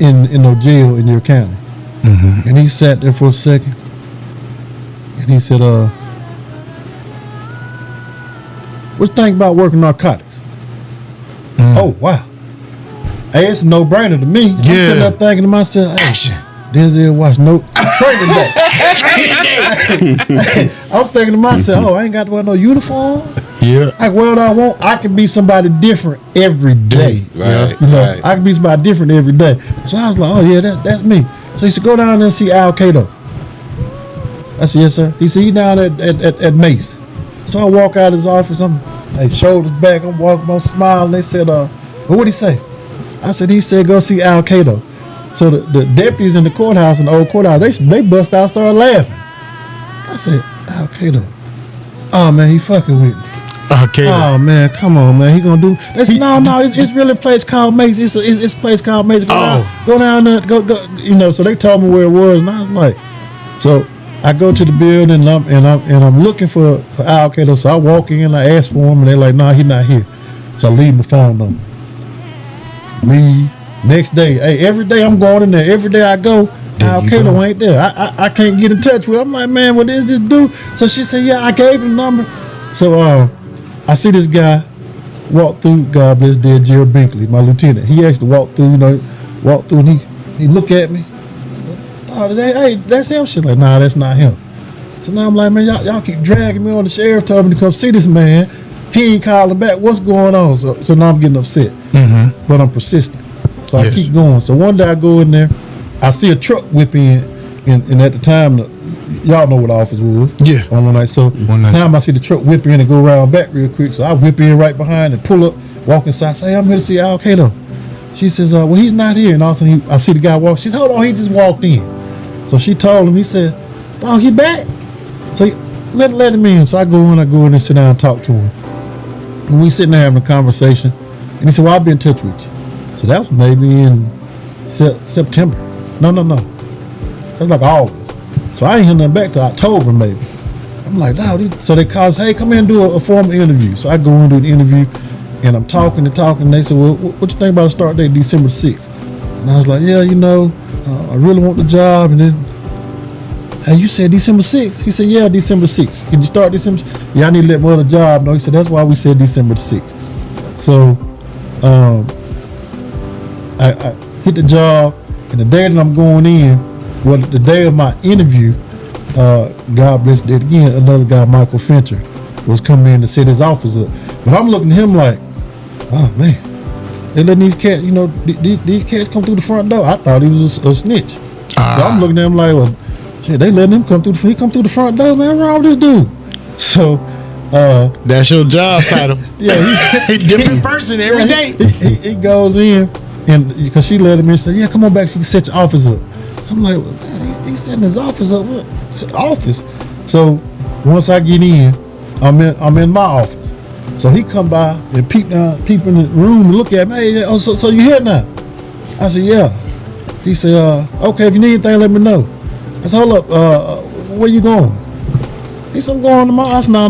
in no jail in your county. Mm-hmm. And he sat there for a second. And he said, what you think about working narcotics? Oh, wow. Hey, it's a no-brainer to me. I'm sitting there thinking to myself, hey, Action. Denzel Washington, training day. I'm thinking to myself, I ain't got to wear no uniform. Yeah. I can wear what I want. I can be somebody different every day. Right, You know, right. I can be somebody different every day. So I was like, oh yeah, that's me. So he said, go down there and see Al Qaeda. I said, yes, sir. He said, he down at Mace. So I walk out of his office. I'm shoulders back. I'm walking, I'm smiling. They said, well, what'd he say? I said, he said, go see Al Qaeda. So the deputies in the courthouse, in the old courthouse, they bust out, started laughing. I said, Al Qaeda. Oh man, he fucking with me. Okay. Oh man, come on, man. He gonna do? They said, no, it's really a place called Mace. It's a place called Mace. Go down there, go. You know. So they told me where it was, and I was like, so I go to the building, and I'm looking for Al Qaeda. So I walk in, I ask for him, and they're like, nah, he's not here. So I leave my phone number. Leave. Next day, hey, every day I'm going in there. Every day I go, Al Qaeda ain't there. I can't get in touch with him. I'm like, man, what is this dude? So she said, yeah, I gave him the number. So I see this guy walk through, God bless dead Gerald Binkley, my lieutenant. He actually walked through, and he looked at me. Oh, hey, that's him? She's like, nah, that's not him. So now I'm like, man, y'all keep dragging me on. The sheriff told me to come see this man. He ain't calling back. What's going on? So now I'm getting upset. Mm-hmm. But I'm persistent. So I keep going. So one day I go in there, I see a truck whip in, and at the time, y'all know what the office was. Yeah. On one night. So time I see the truck whip in and go around back real quick. So I whip in right behind and pull up, walk inside, say, hey, I'm here to see Al Qaeda. She says, well, he's not here. And all of a sudden I see the guy walk. She said, hold on, he just walked in. So she told him, he said, oh, he back? So let him in. So I go in and sit down and talk to him. And we sitting there having a conversation. And he said, well, I'll be in touch with you. So that was maybe in September. No. That's like August. So I ain't hear nothing back till October maybe. I'm like, no. So they called us, hey, come in and do a formal interview. So I go in and do an interview, and I'm talking. And they said, well, what you think about the start date, December 6th? And I was like, yeah, I really want the job. And then, hey, you said December 6th? He said, yeah, December 6th. Can you start December? Yeah, I need to let my other job know. He said, that's why we said December 6th. So I hit the job, and the day that I'm going in, well, the day of my interview, God bless it again, another guy, Michael Fincher, was coming in to set his office up. But I'm looking at him like, oh man, they letting these cats, these cats come through the front door. I thought he was a snitch. So I'm looking at him like, well, shit, they letting him come through he come through the front door, man. What's wrong with this dude? So that's your job title. Yeah, he different person every day. He goes in, and because she let him in, and said, "Yeah, come on back, so you can set your office up." So I'm like, well, man, he's setting his office up. What office? So once I get in, I'm in my office. So he come by and peep in the room and look at me. Hey, oh, so you here now? I said, yeah. He said, okay, if you need anything, let me know. I said, hold up, where you going? He said, I'm going to my house. No,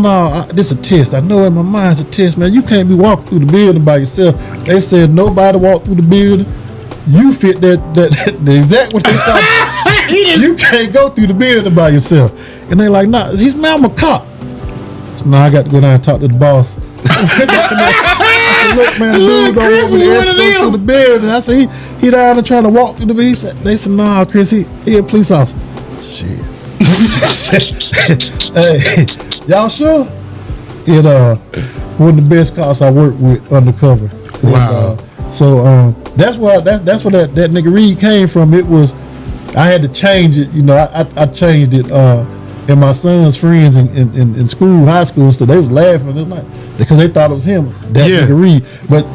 this is a test. I know in my mind it's a test, man. You can't be walking through the building by yourself. They said nobody walk through the building. You fit the exact what they thought. You can't go through the building by yourself. And they like, nah, I'm a cop. So now I got to go down and talk to the boss. I said, look, man, the dude don't want me to escort through the building. I said, he down there trying to walk through the building. They said, nah, Chris, he a police officer. Shit. Hey, y'all sure? It one of the best cops I worked with undercover. Wow. So that's where that nigga Reed came from. It was I had to change it. You know, I changed it. And my son's friends in school, high school, so they was laughing. It's like because they thought it was him. That nigga Reed. But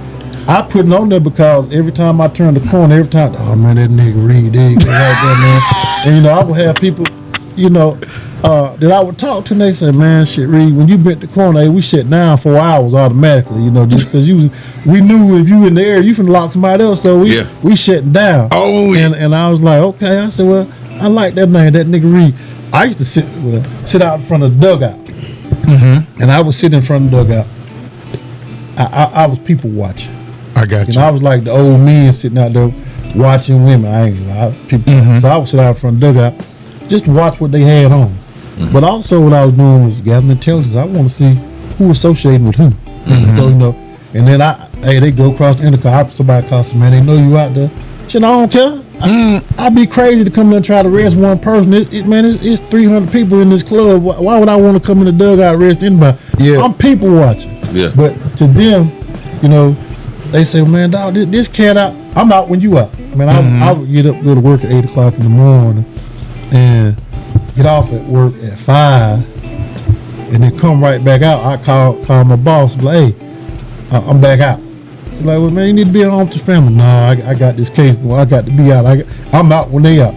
I put it on there because every time I turned the corner, every time, oh man, that nigga Reed, there you go right there, man. And you know, I would have people, you know, that I would talk to, and they said, man, shit, Reed, when you bent the corner, hey, we shut down 4 hours automatically, you know, just because we knew if you in the area, you finna lock somebody else, so we shutting down. Oh, yeah. And I was like, okay. I said, well, I like that name, that nigga Reed. I used to sit out in front of the dugout, and I would sit in front of the dugout. I was people watching. I got you. And I was like the old men sitting out there watching women. I ain't lie. People. So I would sit out in front of the dugout, just to watch what they had on. But also what I was doing was gathering intelligence. I want to see who associating with who. So you know, and then they go across the intercom. Somebody calls, man, they know you out there. Shit, I don't care. I'd be crazy to come there and try to arrest one person. It's 300 people in this club. Why would I want to come in the dugout and arrest anybody? Yeah. I'm people watching. Yeah. But to them, you know, they say, man, dog, this cat out. I'm out when you out. Man, I would get up, go to work at 8 o'clock in the morning, and get off at work at 5, and then come right back out. I call my boss, be like, hey, I'm back out. He's like, well, man, you need to be at home with your family. No, I got this case. Well, I got to be out. I'm out when they out.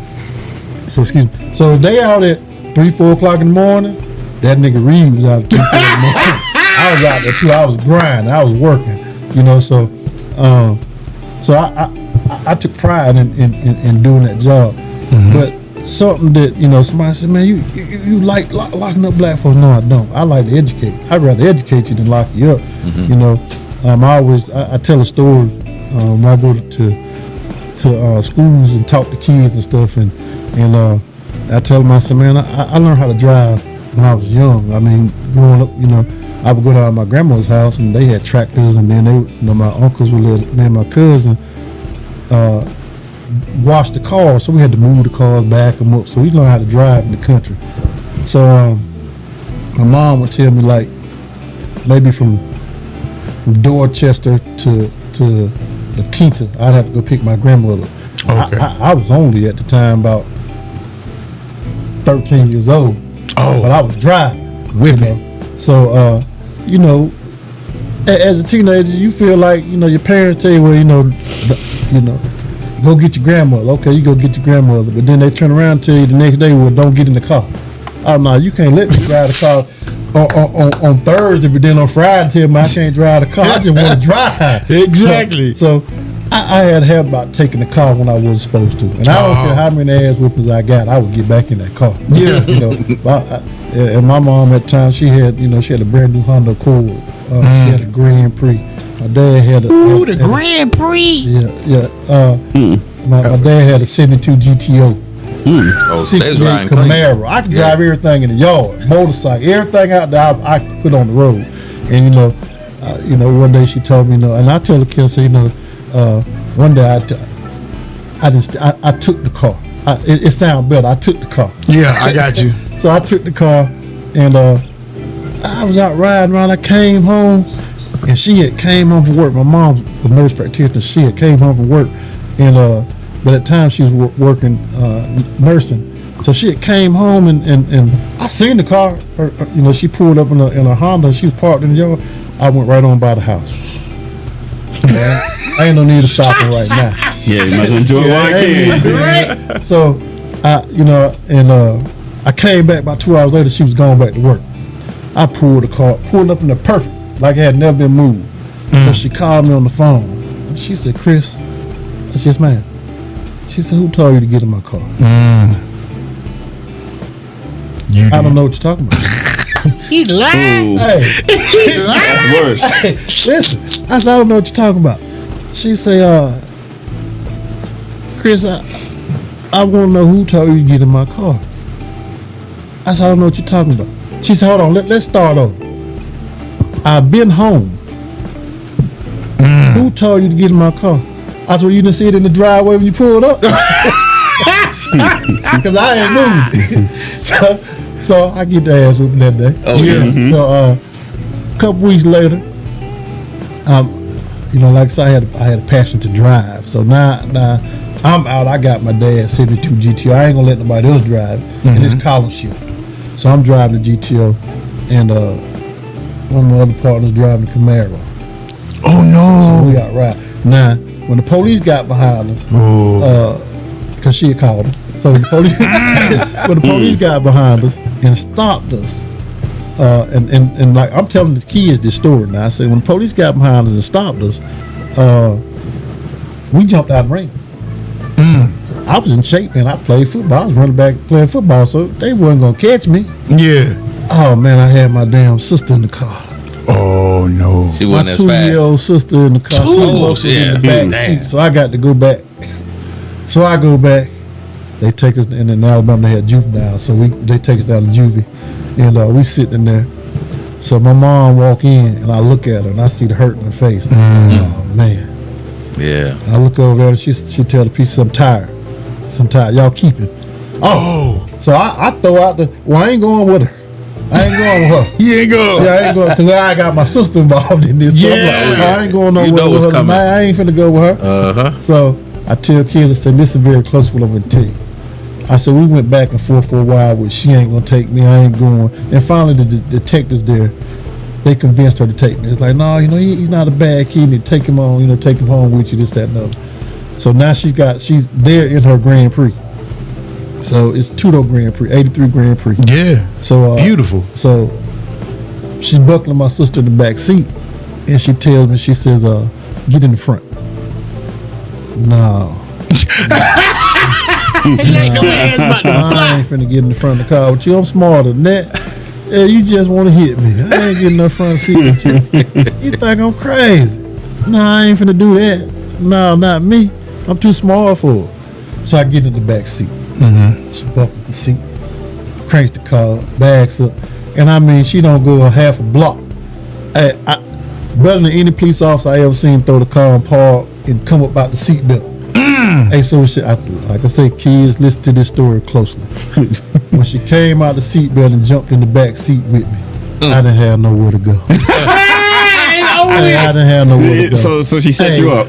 So excuse me. So they out at 3, 4 o'clock in the morning. That nigga Reed was out at 3, 4 in the morning. I was out there too. I was grinding. I was working. You know, so I took pride in doing that job. But something that, you know, somebody said, man, you like locking up black folks. No, I don't. I like to educate. I'd rather educate you than lock you up. You know, I tell a story when I go to schools and talk to kids and stuff, and I tell them, I said, man, I learned how to drive when I was young. I mean, growing up, you know, I would go down to my grandma's house and they had tractors, and then my uncles would let me and my cousin wash the cars, so we had to move the cars, back them up, so we learned how to drive in the country. So my mom would tell me, like, maybe from Dorchester to La Quinta, I'd have to go pick my grandmother. Okay. I was only at the time about 13 years old. Oh. But I was driving. Whipping. You know? So, you know, as a teenager, you feel like, you know, your parents tell you, well, you know, go get your grandmother. Okay, you go get your grandmother. But then they turn around and tell you the next day, well, don't get in the car. Oh, no, you can't let me drive the car on Thursday, but then on Friday tell me I can't drive the car. I just want to drive. Exactly. So I had help about taking the car when I wasn't supposed to. And I don't care how many ass whippings I got, I would get back in that car. Yeah. You know, and my mom at the time, she had a brand new Honda Accord. She had a Grand Prix. My dad had the Grand Prix. Yeah. My dad had a 72 GTO. 68 Camaro. I could drive everything in the yard, motorcycle, everything out there I could put on the road. And you know, one day she told me, you know, and I tell the kids, say, you know, one day I took the car. It sounds better. I took the car. Yeah, I got you. So I took the car, and I was out riding around. I came home, and she had came home from work. My mom's a nurse practitioner. She had came home from work, and but at times she was working nursing. So she had came home and I seen the car. She pulled up in a Honda. She was parked in the yard. I went right on by the house. I ain't no need to stop her right now. Yeah, you might enjoy it while I can. So, I came back about 2 hours later. She was going back to work. I pulled up in the perfect, like it had never been moved. So she called me on the phone. And she said, "Chris," I said, "Yes, ma'am." She said, "Who told you to get in my car?" I don't know what you're talking about. He lied. Hey, He lied. Worse. hey, listen. I said, "I don't know what you're talking about." She said, "Chris, I want to know who told you to get in my car." I said, "I don't know what you're talking about." She said, "Hold on, let's start over. I've been home. Who told you to get in my car?" I said, "Well, you didn't see it in the driveway when you pulled up." Because I ain't moved. So I get the ass whooping that day. Oh, yeah. Mm-hmm. So a couple weeks later, like I said, I had a passion to drive. So now I'm out. I got my dad's 72 GTO. I ain't gonna let nobody else drive. And it's column shift. So I'm driving the GTO, and one of my other partners driving the Camaro. Oh So we no. got right. Now, when the police got behind us, because she had called them. So the police, when the police got behind us and stopped us, and like I'm telling the kids this story now. I said when the police got behind us and stopped us, we jumped out and ran. I was in shape, man. I played football. I was running back playing football, so they wasn't gonna catch me. Yeah. Oh man, I had my damn sister in the car. Oh no. She My wasn't as fast. 2-year-old sister in the car. Some of us was in the back Damn. seat, so I got to go back. So I go back. They take us, and in Alabama they had juvenile, so they take us down to juvie, and we sitting there. So my mom walk in, and I look at her, and I see the hurt in her face. Oh man! Yeah. And I look over there, and she tell the piece, "I'm tired. Y'all keep it." Oh. So I throw out well, I ain't going with her. I ain't going with her. He ain't go. Yeah, I ain't going because I got my sister involved in this. So I'm Yeah. like, I ain't going nowhere You know with what's her coming. tonight. I ain't finna go with her. So I tell kids, I said, "This is very close what I'm gonna tell you." I said, we went back and forth for a while with she ain't gonna take me, I ain't going. And finally the detectives there, they convinced her to take me. It's like, no, he's not a bad kid, and take him on, take him home with you, this, that, and other. So now she's there in her Grand Prix. So it's two-door Grand Prix, 83 Grand Prix. Yeah. So Beautiful. So she's buckling my sister in the back seat, and she tells me, she says, "Get in the front." No. No ass about to I ain't finna get in the front of the car with you. I'm smarter than that. Yeah, you just want to hit me. I ain't getting no front seat with you. You think I'm crazy? No, I ain't finna do that. No, not me. I'm too smart for it. So I get in the back seat. She buckles the seat, cranks the car, backs up, and I mean she don't go a half a block. Better than any police officer I ever seen throw the car and park and come up out the seatbelt. Hey, so like I say, kids, listen to this story closely. When she came out the seatbelt and jumped in the back seat with me, I didn't have nowhere to go. I didn't have nowhere to go. So she set you up.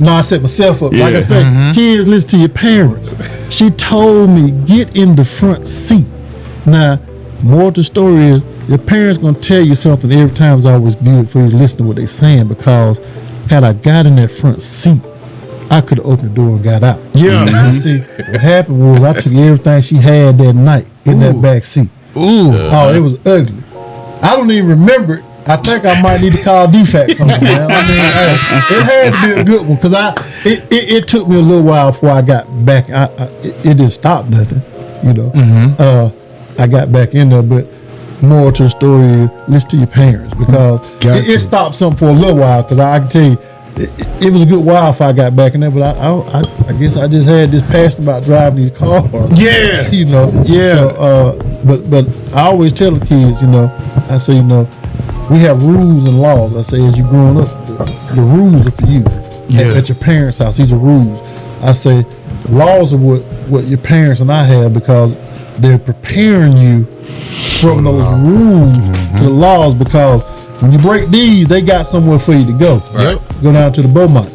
No, I set myself up. Yeah. Like I said, kids, listen to your parents. She told me, get in the front seat. Now, more to the story is, your parents gonna tell you something every time. It's always good for you to listen to what they saying, because had I got in that front seat, I could have opened the door and got out. Yeah. See, what happened was I took everything she had that night in that back seat. Ooh. Oh, it was ugly. I don't even remember it. I think I might need to call DFAC something, man. I mean, it had to be a good one, because it took me a little while before I got back. It didn't stop nothing, I got back in there, but more to the story is listen to your parents, because it stopped something for a little while, because I can tell you, it was a good while if I got back in there, but I guess I just had this passion about driving these cars. Yeah. Yeah. So, but I always tell the kids, I say, we have rules and laws. I say, as you're growing up, the rules are for you. At your parents' house, these are rules. I say, laws are what your parents and I have, because they're preparing you from those rules to the laws, because when you break these, they got somewhere for you to go. Right. Go down to the Beaumont.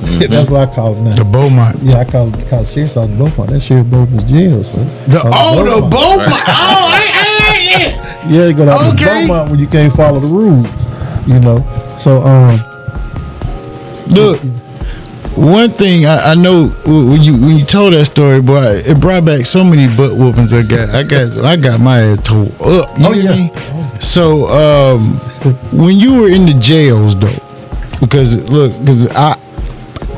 That's what I call it now. The Beaumont. Yeah, I call it sheriff's office Beaumont. That sheriff Beaumont's jail. So The Beaumont. Oh, I yeah, you go down to Okay. Beaumont when you can't follow the rules. You know. So Look, one thing I know when you told that story, boy, it brought back so many butt whoopings I got my ass tore up. You know what I mean? So when you were in the jails though, because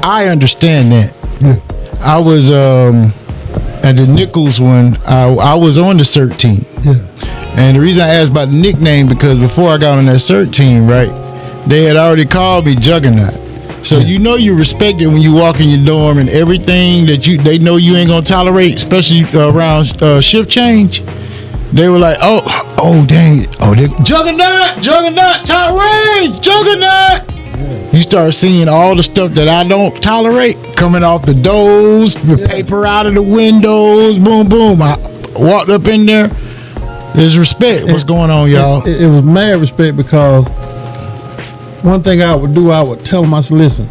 I understand that. yeah. I was at the Nichols one. I was on the CERT team. Yeah. And the reason I asked about the nickname because before I got on that CERT team, right, they had already called me Juggernaut. So you know you respect it when you walk in your dorm and everything that they know you ain't gonna tolerate, especially around shift change. They were like, oh dang, they Juggernaut, top range, Juggernaut. Yeah. You start seeing all the stuff that I don't tolerate coming off the doors, the paper out of the windows, boom, boom. I walked up in there. There's respect. What's going on, y'all? It was mad respect because one thing I would do, I would tell them, I said, listen,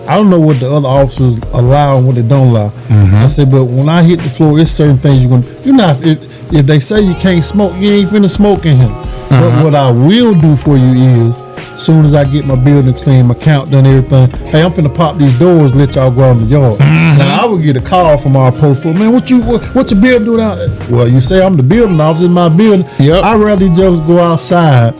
I don't know what the other officers allow and what they don't allow. I said, but when I hit the floor, it's certain things you're not, if they say you can't smoke, you ain't finna smoke in here. But what I will do for you is, as soon as I get my building clean, my count done, everything, hey, I'm finna pop these doors, let y'all go out in the yard. Now I would get a call from our post for, man, what your building doing out there? Well, you say I'm the building officer in my building. Yep. I'd rather just go outside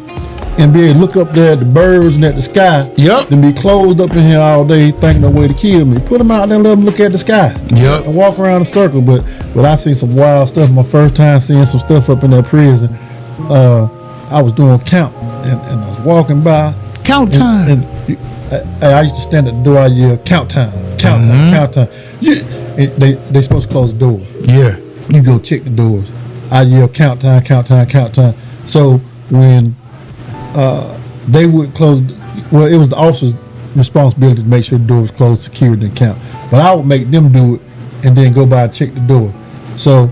and be able to look up there at the birds and at the sky than be closed up in here all day thinking of a way to kill me. Put them out there and let them look at the sky and walk around the circle. But I seen some wild stuff. My first time seeing some stuff up in that prison, I was doing count and I was walking by. Count time. And I used to stand at the door. I yell, count time, count time, count time. They supposed to close the doors. Yeah. You go check the doors. I yell, count time, count time, count time. So when they would close, well, it was the officer's responsibility to make sure the door was closed, secured, and count. But I would make them do it and then go by and check the door. So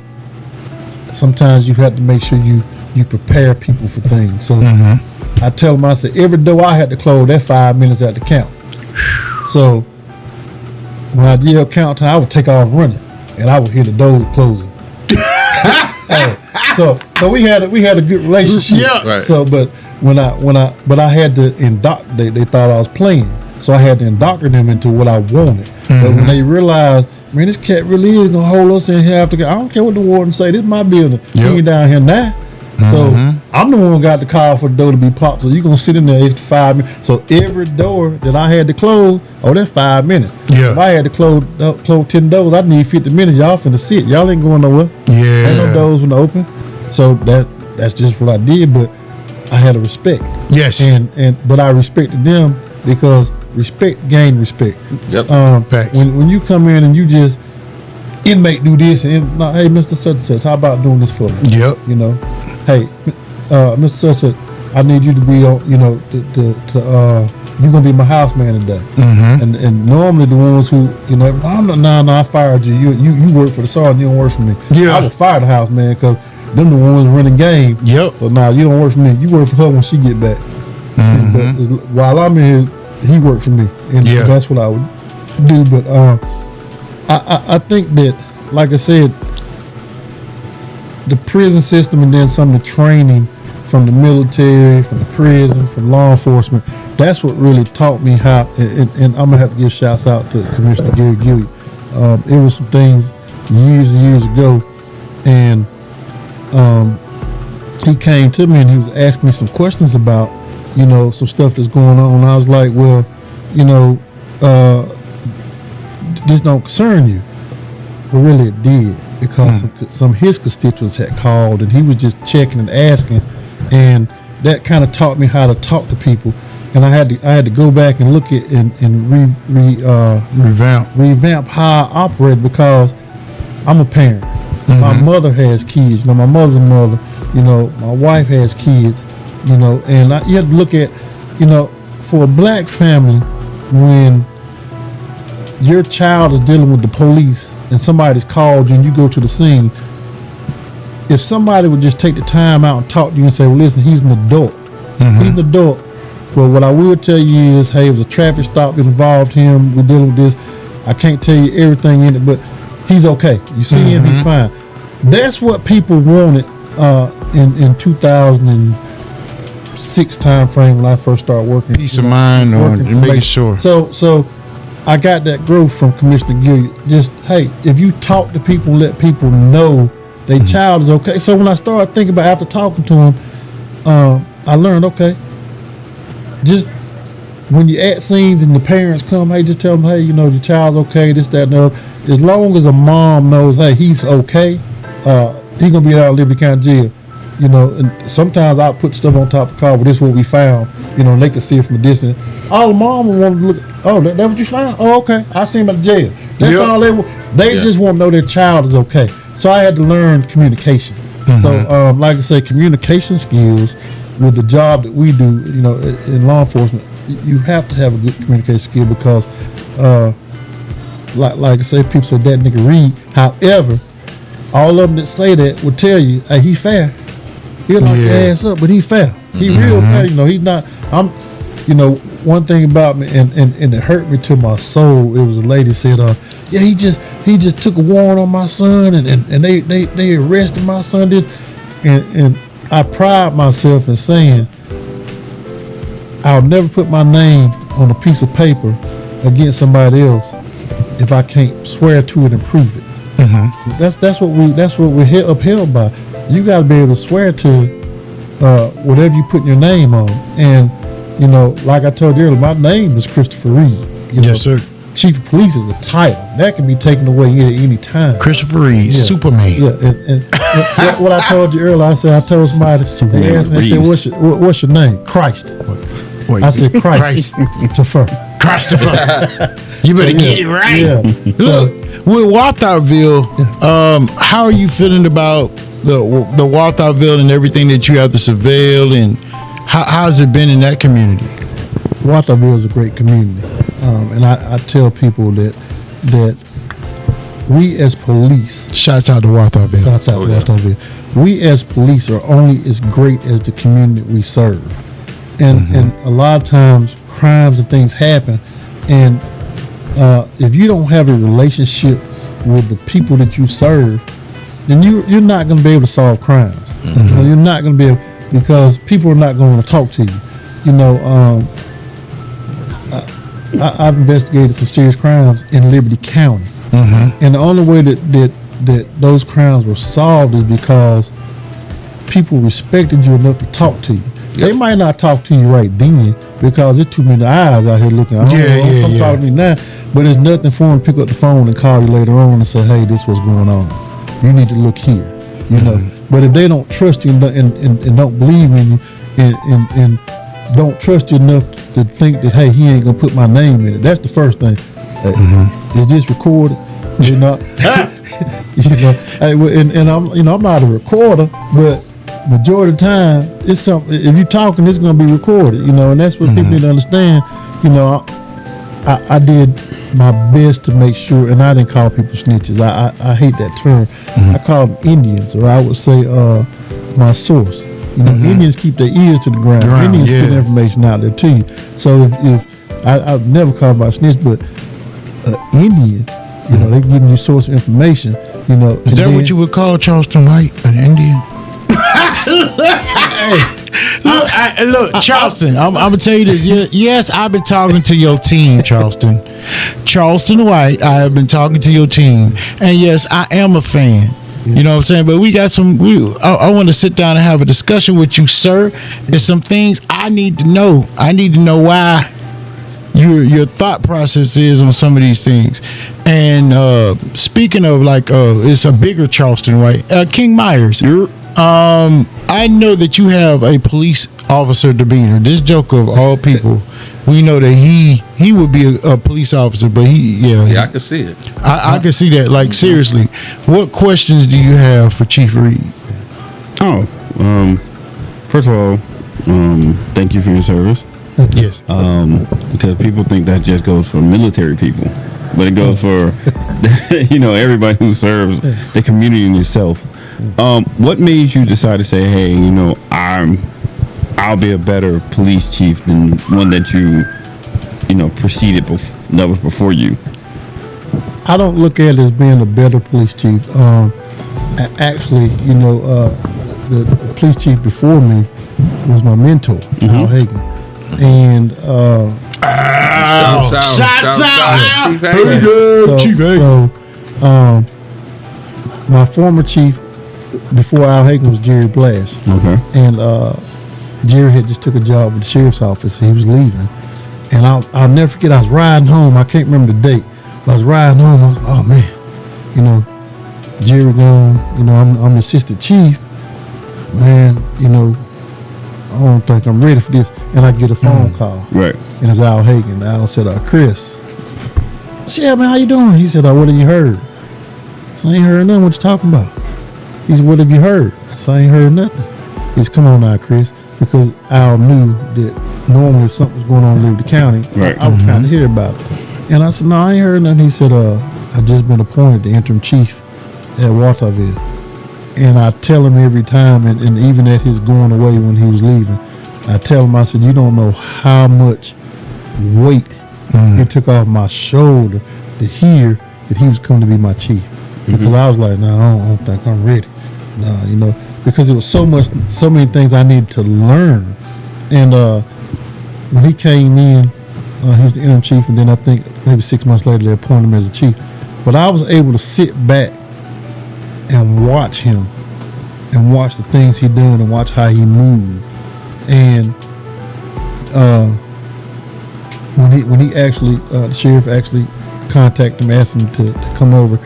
sometimes you have to make sure you prepare people for things. So I tell them, I said, every door I had to close, that 5 minutes at the count. So when I yell count time, I would take off running and I would hear the doors closing. So we had a good relationship. Yeah. Right. So but I had to indoctrinate. They thought I was playing, so I had to indoctrinate them into what I wanted. But when they realized, man, this cat really is gonna hold us in here after. I don't care what the warden say. This is my building. He ain't down here now. So I'm the one who got the call for the door to be popped. So you're gonna sit in there extra 5 minutes. So every door that I had to close, that's 5 minutes. Yeah. If I had to close 10 doors, I need 50 minutes. Y'all finna sit. Y'all ain't going nowhere. Yeah. Ain't no doors finna open. So that's just what I did. But I had a respect. Yes. But I respected them because respect gained respect. Yep. When you come in and you just inmate do this and hey, Mr. Such and Such, how about doing this for me? Yep. You know, hey, Mr. Such and Such, I need you to be on. You know, you're gonna be my house man today. And normally the ones who I fired you. You work for the sergeant. You don't work for me. Yeah. I would fire the house man because them the ones running game. Yep. So now you don't work for me. You work for her when she get back. But while I'm in here, he worked for me, and that's what I would do. But I think that, like I said, the prison system and then some of the training from the military, from the prison, from law enforcement, that's what really taught me how. And I'm gonna have to give shouts out to Commissioner Gary Gilly. It was some things years and years ago, and he came to me and he was asking me some questions about, some stuff that's going on. And I was like, well, this don't concern you. But really it did, because some of his constituents had called and he was just checking and asking, and that kind of taught me how to talk to people. And I had to go back and look at and revamp how I operate, because I'm a parent. My mother has kids. My mother's a mother. My wife has kids. And you have to look at, for a black family, when your child is dealing with the police and somebody's called you and you go to the scene, if somebody would just take the time out and talk to you and say, well, listen, he's an adult. He's an adult. Well, what I will tell you is, hey, it was a traffic stop that involved him. We're dealing with this. I can't tell you everything in it, but he's okay. You see him, he's fine. That's what people wanted in 2006 time frame when I first started working. Peace of mind on making sure. So I got that growth from Commissioner Gilliard. Just, hey, if you talk to people, let people know their child is okay. So when I started thinking about after talking to him, I learned, okay, just when you're at scenes and the parents come, hey, just tell them, hey, your child's okay, this, that, and the other. As long as a mom knows, hey, he's okay, he's going to be out of Liberty County Jail. And sometimes I'll put stuff on top of the car, but this is what we found, and they can see it from a distance. All the mom will want to look, oh, that what you found? Oh, okay, I see him at the jail. That's all they want. They just want to know their child is okay. So I had to learn communication. So, like I say, communication skills with the job that we do, in law enforcement, you have to have a good communication skill because, like I say, people say that nigga Reed. However, all of them that say that will tell you, hey, he fair. He'll knock your ass up, but he fair. He real fair. He's not. One thing about me, and it hurt me to my soul. It was a lady said, yeah, he just took a warrant on my son, and they arrested my son. And I pride myself in saying I'll never put my name on a piece of paper against somebody else if I can't swear to it and prove it. That's what we're upheld by. You got to be able to swear to whatever you put your name on. And like I told you earlier, my name is Christopher Reed. Yes, sir. Chief of Police is a title that can be taken away at any time. Christopher Reed, Superman. Yeah, and what I told you earlier, I told somebody, they asked me, I said, what's your name? Christ. Wait, I said Christ. Christopher. You better get it right. Yeah. Look, with Walthoutville, how are you feeling about the Walthoutville and everything that you have to surveil, and how's it been in that community? Walthoutville is a great community, and I tell people that we as police, shouts out to Walthoutville. Walthoutville. We as police are only as great as the community we serve, and a lot of times crimes and things happen, and if you don't have a relationship with the people that you serve, then you're not going to be able to solve crimes. You're not going to be able, because people are not going to talk to you. I've investigated some serious crimes in Liberty County, and the only way that those crimes were solved is because people respected you enough to talk to you. They might not talk to you right then because there's too many eyes out here looking. Talking to me now, but there's nothing for them to pick up the phone and call you later on and say, hey, this is what's going on. You need to look here. But if they don't trust you and don't believe in you and don't trust you enough to think that, hey, he ain't gonna put my name in it. That's the first thing. Is this recorded? Hey, and I'm not a recorder, but majority of the time, it's something. If you're talking, it's going to be recorded, and that's what people need to understand. I did my best to make sure, and I didn't call people snitches. I hate that term. I call them Indians, or I would say my source. Indians keep their ears to the ground. Indians put information out there to you. So if I've never called about snitch, but Indian, they giving you source of information. Is that what you would call Charleston White, an Indian? Look, Charleston, I'm gonna tell you this. Yes, I've been talking to your team, Charleston White. I have been talking to your team, and yes, I am a fan. You know what I'm saying? But we got I want to sit down and have a discussion with you, sir. There's some things I need to know. I need to know why your thought process is on some of these things. And speaking of it's a bigger Charleston White, King Myers. I know that you have a police officer demeanor. This joker of all people, we know that he would be a police officer, but I can see it. I can see that. Like, seriously, what questions do you have for Chief Reed? First of all, thank you for your service. Yes. Because people think that just goes for military people, but it goes for everybody who serves the community and yourself. What made you decide to say, hey, I'll I'll be a better police chief than one that preceded that was before you. I don't look at it as being a better police chief. Actually, the police chief before me was my mentor, Al Hagen, and Shouts out. Chief Hagen. Chief Hagen. So, my former chief before Al Hagen was Jerry Blash. Okay. And Jerry had just took a job with the sheriff's office. He was leaving. And I'll never forget, I was riding home. I can't remember the date. I was riding home. I was like, oh, man, Jerry gone. I'm the assistant chief. Man, I don't think I'm ready for this. And I get a phone call. Right. And it's Al Hagen. Al said, Chris. I said, yeah, man, how you doing? He said, what have you heard? I said, I ain't heard nothing. What you talking about? He said, what have you heard? I said, I ain't heard nothing. He said, come on now, Chris. Because Al knew that normally if something was going on in Liberty County, right. I would kind of hear about it. And I said, no, I ain't heard nothing. He said, I just been appointed the interim chief at Walterville. And I tell him every time, and even at his going away when he was leaving, I tell him, I said, you don't know how much weight it took off my shoulder to hear that he was coming to be my chief. Because I was like, no, I don't think I'm ready. No, because there was so many things I needed to learn. And when he came in, he was the interim chief, and then I think maybe 6 months later they appointed him as a chief. But I was able to sit back and watch him and watch the things he done and watch how he moved. And when he actually, the sheriff actually contacted him, asked him to come over,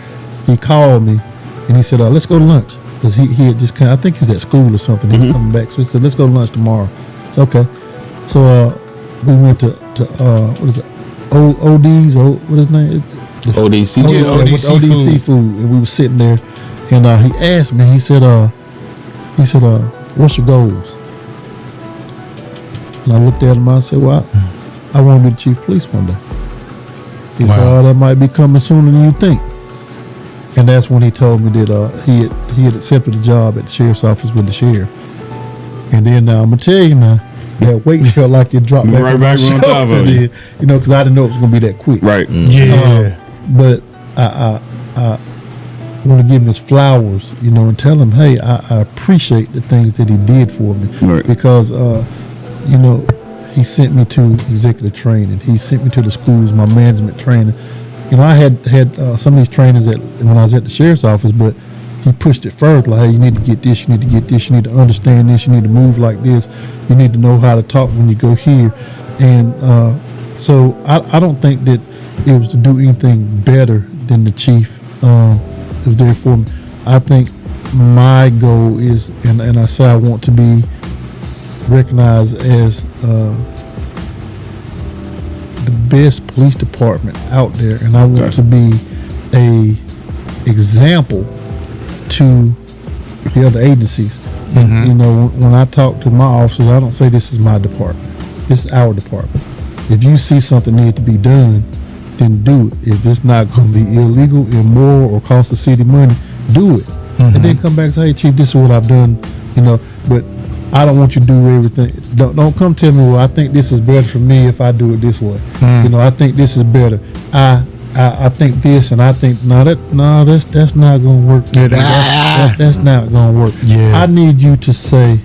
he called me and he said, let's go to lunch. Because he had just I think he was at school or something. He was coming back. So he said, let's go to lunch tomorrow. It's okay. So we went to what is it? OD's, what is his name? ODC. OD Seafood. And we were sitting there, and he asked me. He said, what's your goals? And I looked at him. I said, well, I want to be the chief of police one day. He said, oh, that might be coming sooner than you think. And that's when he told me that he had accepted a job at the sheriff's office with the sheriff. And then I'm gonna tell you now, that weight felt like it dropped back right back on top of it. Because I didn't know it was gonna be that quick. Right. Yeah. But I want to give him his flowers, and tell him, hey, I appreciate the things that he did for me. Right. Because he sent me to executive training. He sent me to the schools, my management training. I had some of these trainings when I was at the sheriff's office, but he pushed it further. Like, hey, you need to get this, you need to get this, you need to understand this, you need to move like this, you need to know how to talk when you go here. And so I don't think that it was to do anything better than the chief was there for me. I think my goal is, and I say I want to be recognized as the best police department out there, and I want to be a example to the other agencies. And, when I talk to my officers, I don't say this is my department. This is our department. If you see something needs to be done, then do it. If it's not going to be illegal, immoral, or cost the city money, do it. And then come back and say, hey, chief, this is what I've done. But I don't want you to do everything. Don't come tell me, well, I think this is better for me if I do it this way. I think this is better. I think this, and I think that's not gonna work. That's not gonna work. Yeah. I need you to say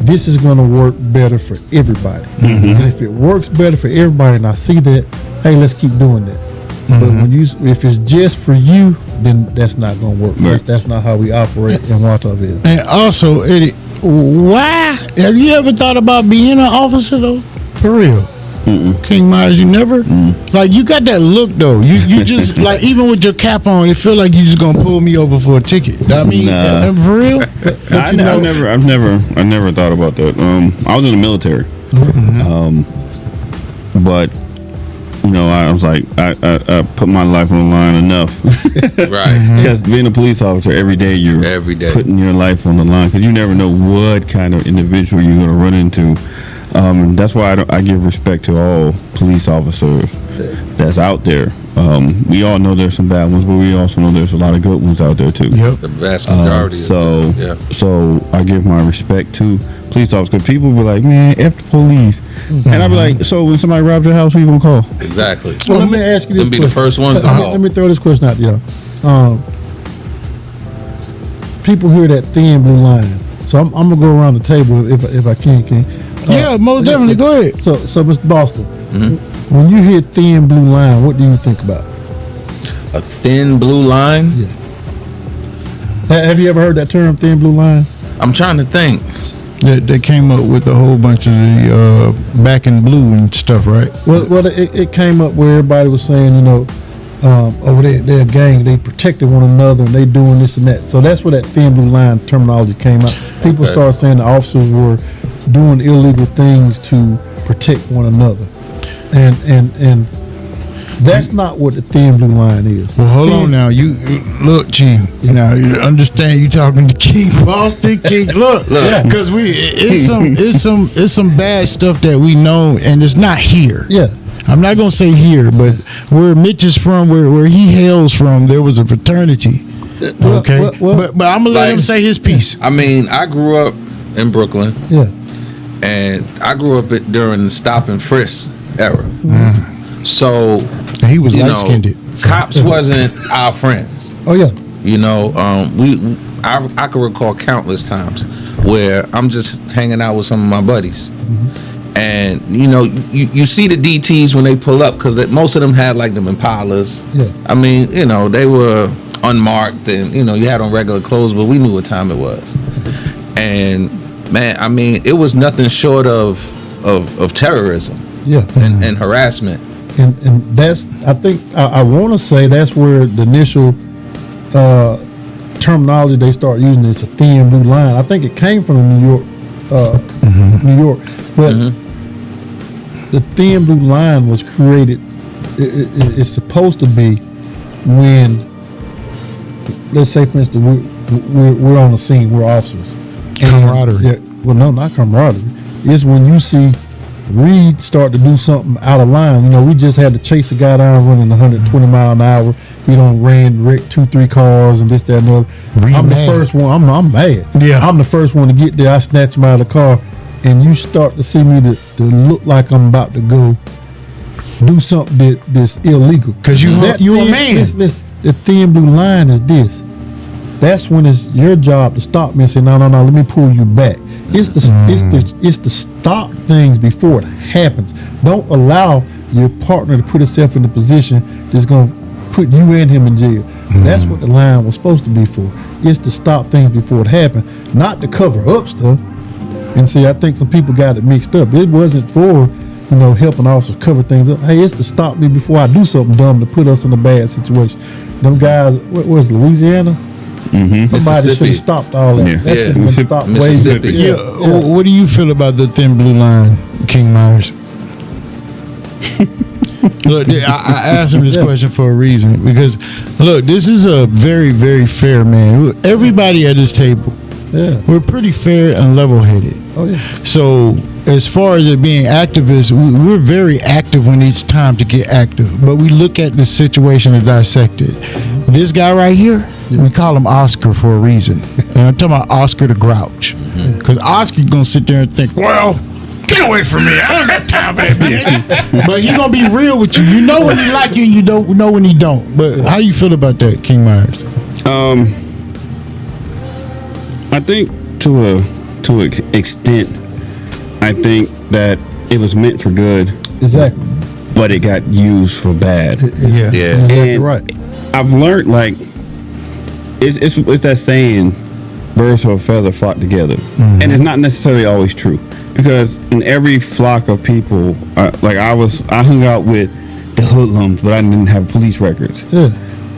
this is gonna work better for everybody. And if it works better for everybody, and I see that, hey, let's keep doing that. But if it's just for you, then that's not gonna work. Right. That's not how we operate in Walterville. And also, Eddie, why have you ever thought about being an officer though? For real. King Miles, you never? Like, you got that look though. You just like, even with your cap on, it feel like you just gonna pull me over for a ticket. I mean, for real. I've never thought about that. I was in the military, but I was like, I put my life on the line enough. Right. Because being a police officer, every day putting your life on the line, because you never know what kind of individual you're going to run into. that's why I give respect to all police officers that's out there. We all know there's some bad ones, but we also know there's a lot of good ones out there too. Yep. The vast majority. So I give my respect to police officers, because people be like, man, F the police. And I be like, so when somebody robs your house, who you gonna call? Exactly. Well, let me ask you this Them be question. the first ones to call. Let me throw this question out there. People hear that thin blue line. So I'm gonna go around the table if I can. Yeah, most definitely. Go ahead. So Mr. Boston, when you hear thin blue line, what do you think about? A thin blue line? Yeah. Have you ever heard that term, thin blue line? I'm trying to think. They came up with a whole bunch of the back in blue and stuff, right? Well, it came up where everybody was saying, over their gang, they protected one another and they doing this and that. So that's where that thin blue line terminology came out. People started saying the officers were doing illegal things to protect one another, and that's not what the thin blue line is. Well, hold on now. You look, Chief. Now you understand. You talking to King Boston, King. Look, because it's some bad stuff that we know, and it's not here. Yeah. I'm not gonna say here, but where Mitch is from, where he hails from, there was a fraternity. Okay, but I'm gonna let him say his piece. I mean, I grew up in Brooklyn. Yeah. And I grew up during the stop and frisk era. So he was light-skinned. Cops wasn't our friends. Oh yeah. I can recall countless times where I'm just hanging out with some of my buddies. And you see the DTs when they pull up, because most of them had like them Impalas. Yeah. I mean, they were unmarked, and you had on regular clothes, but we knew what time it was. And man, I mean, it was nothing short of terrorism. Yeah. And harassment. And that's, I think, I want to say that's where the initial terminology they start using is a thin blue line. I think it came from New York, but the thin blue line was created. It's supposed to be when, let's say, for instance, we're on the scene, we're officers. Camaraderie. Well, no, not camaraderie. It's when you see Reed start to do something out of line. We just had to chase a guy down running 120 mile an hour. We wrecked 2-3 cars and this, that, and the other. I'm the first one. I'm mad. Yeah. I'm the first one to get there. I snatch him out of the car, and you start to see me to look like I'm about to go do something that's illegal. Because you a man. The thin blue line is this. That's when it's your job to stop me and say, no, let me pull you back. It's to stop things before it happens. Don't allow your partner to put himself in a position that's going to put you and him in jail. That's what the line was supposed to be for. It's to stop things before it happens, not to cover up stuff. And see, I think some people got it mixed up. It wasn't for, helping officers cover things up. Hey, it's to stop me before I do something dumb to put us in a bad situation. Them guys, what was Louisiana? Somebody should have stopped all that. That should have been stopped way Mississippi. back. What do you feel about the thin blue line, King Myers? Look, I asked him this question for a reason, because look, this is a very, very fair man. Everybody at this table, we're pretty fair and level-headed. Oh yeah. So as far as it being activists, we're very active when it's time to get active, but we look at the situation and dissect it. This guy right here, we call him Oscar for a reason. And I'm talking about Oscar the Grouch, because Oscar's gonna sit there and think, well, get away from me, I don't got time for that bitch. But he's gonna be real with you. You know when he like you, and you don't know when he don't. But how you feel about that, King Myers? I think to an extent, I think that it was meant for good. Exactly. But it got used for bad. Yeah. Exactly And right. I've learned, like, it's that saying, birds of a feather flock together. And it's not necessarily always true, because in every flock of people, I hung out with the hoodlums, but I didn't have police records. Yeah.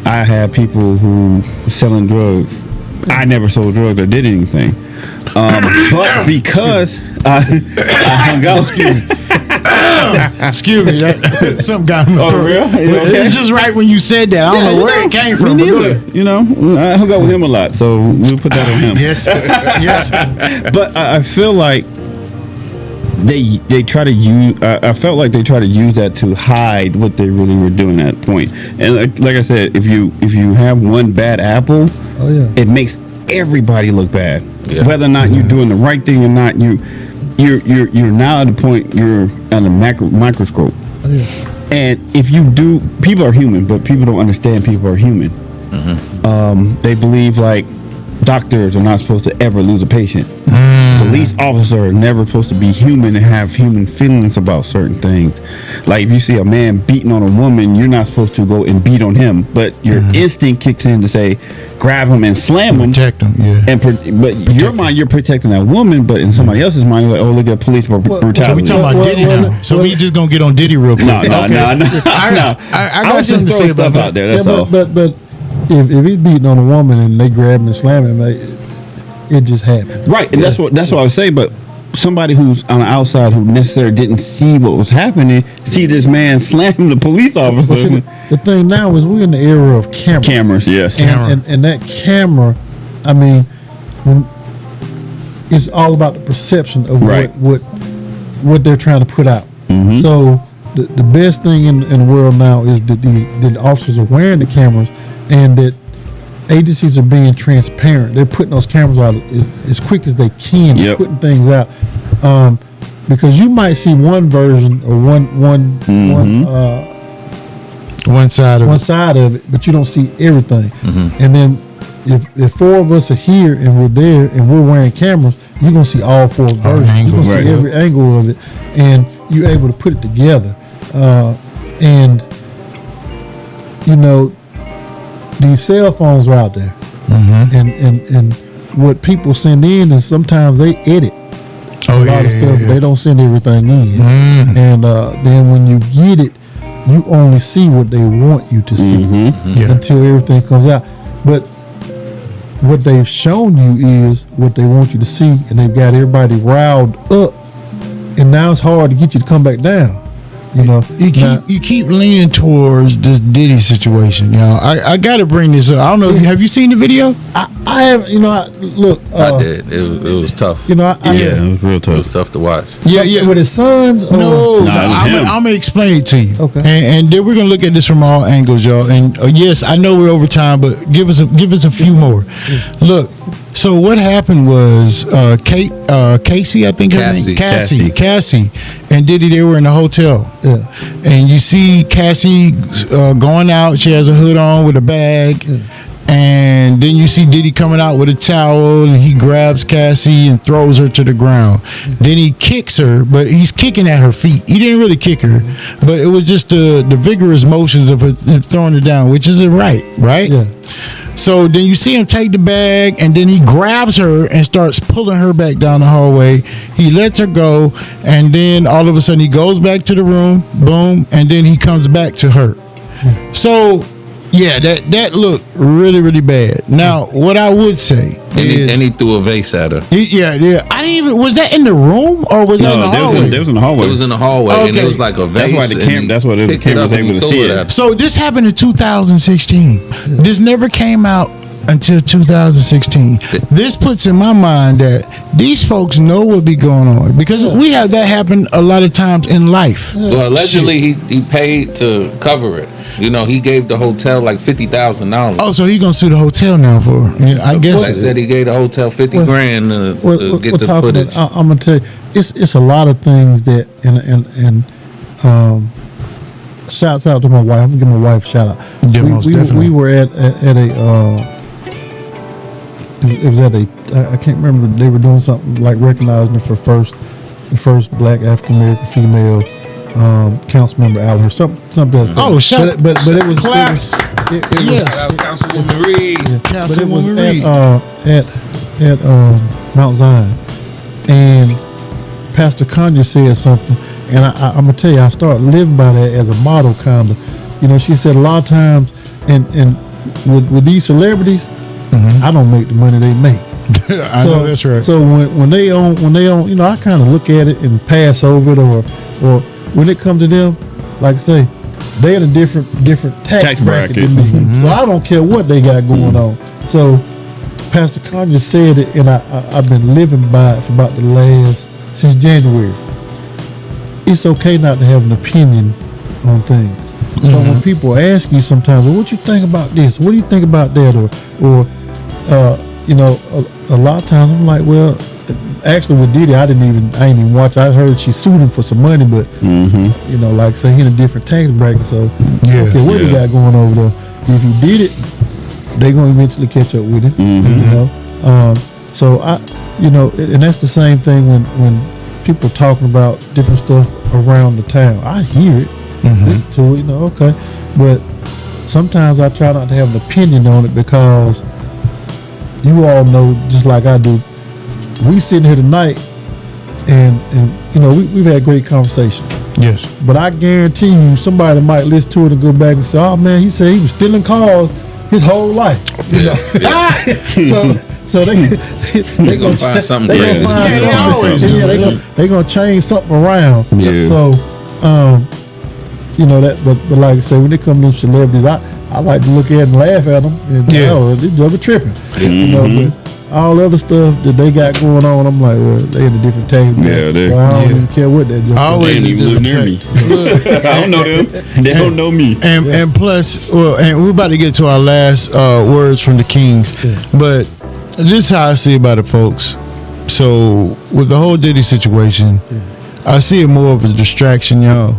I had people who were selling drugs. I never sold drugs or did anything. But because I hung out. Excuse me, something got me. Oh, real? Okay. It's just right when you said that. I don't know where it came from. Me neither. I hung out with him a lot, so we'll put that on him. Yes, yes. But I feel like they try to use. I felt like they try to use that to hide what they really were doing at that point. And like I said, if you have one bad apple, it makes everybody look bad. Yeah. Whether or not you're doing the right thing or not, you're now at the point you're on a microscope. And if you do, people are human, but people don't understand people are human. They believe like doctors are not supposed to ever lose a patient. Police officers are never supposed to be human and have human feelings about certain things. Like if you see a man beating on a woman, you're not supposed to go and beat on him, but your instinct kicks in to say, grab him and slam him, protect him. Yeah. But your mind, you're protecting that woman, but in somebody else's mind, you're like, oh, look at police brutality. So we talking about Diddy now. So we just gonna get on Diddy real quick. No. I got something to say stuff out there. That's all. But if he's beating on a woman and they grab him and slam him, it just happened. Right, and that's what I was saying. But somebody who's on the outside who necessarily didn't see what was happening, see this man slam the police officer. The thing now is we're in the era of cameras. Cameras, yes. And that camera, I mean, it's all about the perception of what they're trying to put out. So the best thing in the world now is that the officers are wearing the cameras, and that agencies are being transparent. They're putting those cameras out as quick as they can. They're putting things out, because you might see one version or one side of it, but you don't see everything. And then if four of us are here and we're there and we're wearing cameras, you're gonna see all four versions. You're gonna see every angle of it, and you're able to put it together. And you know, these cell phones are out there, and what people send in is sometimes they edit a lot of stuff. They don't send everything in, and then when you get it, you only see what they want you to see until everything comes out. But what they've shown you is what they want you to see, and they've got everybody riled up, and now it's hard to get you to come back down. You know, you keep leaning towards this Diddy situation. You know, I got to bring this up. I don't know. Have you seen the video? I have. You know, look. I did. It was tough. You know, it was real tough. It was tough to watch. Yeah. With his sons? No. I'm gonna explain it to you. Okay. And then we're gonna look at this from all angles, y'all. And yes, I know we're over time, but give us a few more. Look. So what happened was Casey, I think her name, Cassie, and Diddy, they were in the hotel. Yeah. And you see Cassie going out. She has a hood on with a bag. Yeah. And then you see Diddy coming out with a towel, and he grabs Cassie and throws her to the ground. Then he kicks her, but he's kicking at her feet. He didn't really kick her, but it was just the vigorous motions of her throwing her down, which isn't right? Yeah. So then you see him take the bag, and then he grabs her and starts pulling her back down the hallway. He lets her go, and then all of a sudden he goes back to the room, boom, and then he comes back to her. So, yeah, that looked really, really bad. Now, what I would say is... And he threw a vase at her. Yeah. I didn't even... Was that in the room, or was that in the hallway? It was in the hallway. It was in the hallway, and it was like a vase. That's why the camera was able to see it. So this happened in 2016. This never came out until 2016. This puts in my mind that these folks know what be going on, because we have that happen a lot of times in life. Well, allegedly he paid to cover it. You know, he gave the hotel like $50,000. Oh, so he gonna sue the hotel now for? I guess they said he gave the hotel $50,000 to get the footage. I'm gonna tell you, it's a lot of things that and shouts out to my wife. I'm gonna give my wife a shout out. Yeah, we were at a it was at I can't remember, they were doing something like recognizing her for the first black African American female council member, Allen, or something else. Oh, shut! But it was claps. Yes, Councilwoman Reed. But it was at Mount Zion, and Pastor Kanye said something, and I'm gonna tell you, I started living by that as a model, kind of. You know, she said a lot of times, and with these celebrities, I don't make the money they make. I know that's right. So when they own, you know, I kind of look at it and pass over it, or when it comes to them, like I say, they're in a different tax bracket than me. So I don't care what they got going on. So Pastor Kanye said it, and I've been living by it for about since January. it's okay not to have an opinion on things. So when people ask you sometimes, well, what you think about this? What do you think about that? Or you know, a lot of times I'm like, well, actually with Diddy, I ain't even watch. I heard she sued him for some money, but you know, like say he in a different tax bracket. So okay, what he got going over there? If he did it, they gonna eventually catch up with him. You know, so you know, and that's the same thing when people talking about different stuff around the town. I hear it, listen to it, you know, okay, but sometimes I try not to have an opinion on it because you all know, just like I do, we sitting here tonight and you know, we've had great conversation. Yes. But I guarantee you somebody might listen to it and go back and say, oh man, he said he was stealing cars his whole life. You know? So they gonna find something great. They gonna change something around. Yeah. So you know that, but like I say, when they come to celebrities, I like to look at and laugh at them. And, oh, this joke is tripping. You know, but all the other stuff that they got going on, I'm like, well, they in a different tax bracket. Yeah, so I don't even care what that joke. Always They ain't even near me. I don't know them. They don't know me. And plus, well, and we're about to get to our last words from the Kings, but this is how I see about it, folks. So with the whole Diddy situation, I see it more of a distraction, y'all.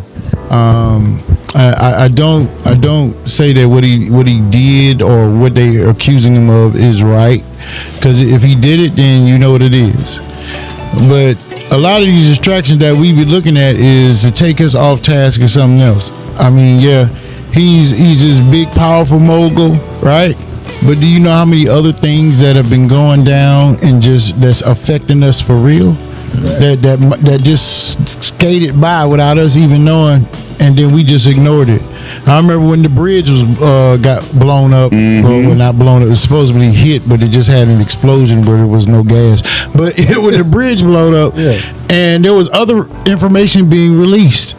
I don't say that what he did or what they are accusing him of is right, because if he did it, then you know what it is. But a lot of these distractions that we be looking at is to take us off task or something else. I mean, yeah, he's this big powerful mogul, right? But do you know how many other things that have been going down and just that's affecting us for real? That just skated by without us even knowing, and then we just ignored it. I remember when the bridge was got blown up. Well, not blown up. It was supposedly hit, but it just had an explosion where there was no gas. But it was the bridge blown up, and there was other information being released.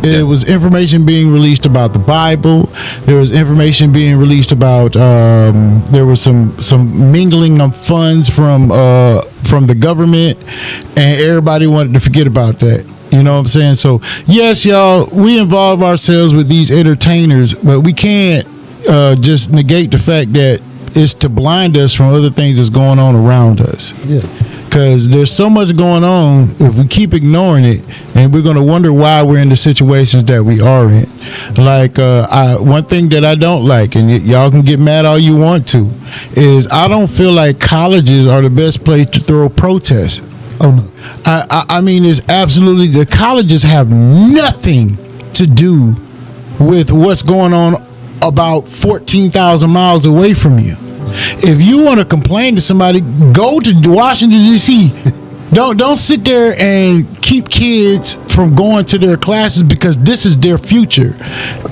It was information being released about the Bible. There was information being released about there was some mingling of funds from the government, and everybody wanted to forget about that. You know what I'm saying? So yes, y'all, we involve ourselves with these entertainers, but we can't just negate the fact that it's to blind us from other things that's going on around us. Because there's so much going on, if we keep ignoring it, and we're going to wonder why we're in the situations that we are in. Like, one thing that I don't like, and y'all can get mad all you want to, is I don't feel like colleges are the best place to throw protests. Oh, no. I mean, it's absolutely, the colleges have nothing to do with what's going on about 14,000 miles away from you. If you want to complain to somebody, go to Washington, D.C. Don't sit there and keep kids from going to their classes, because this is their future.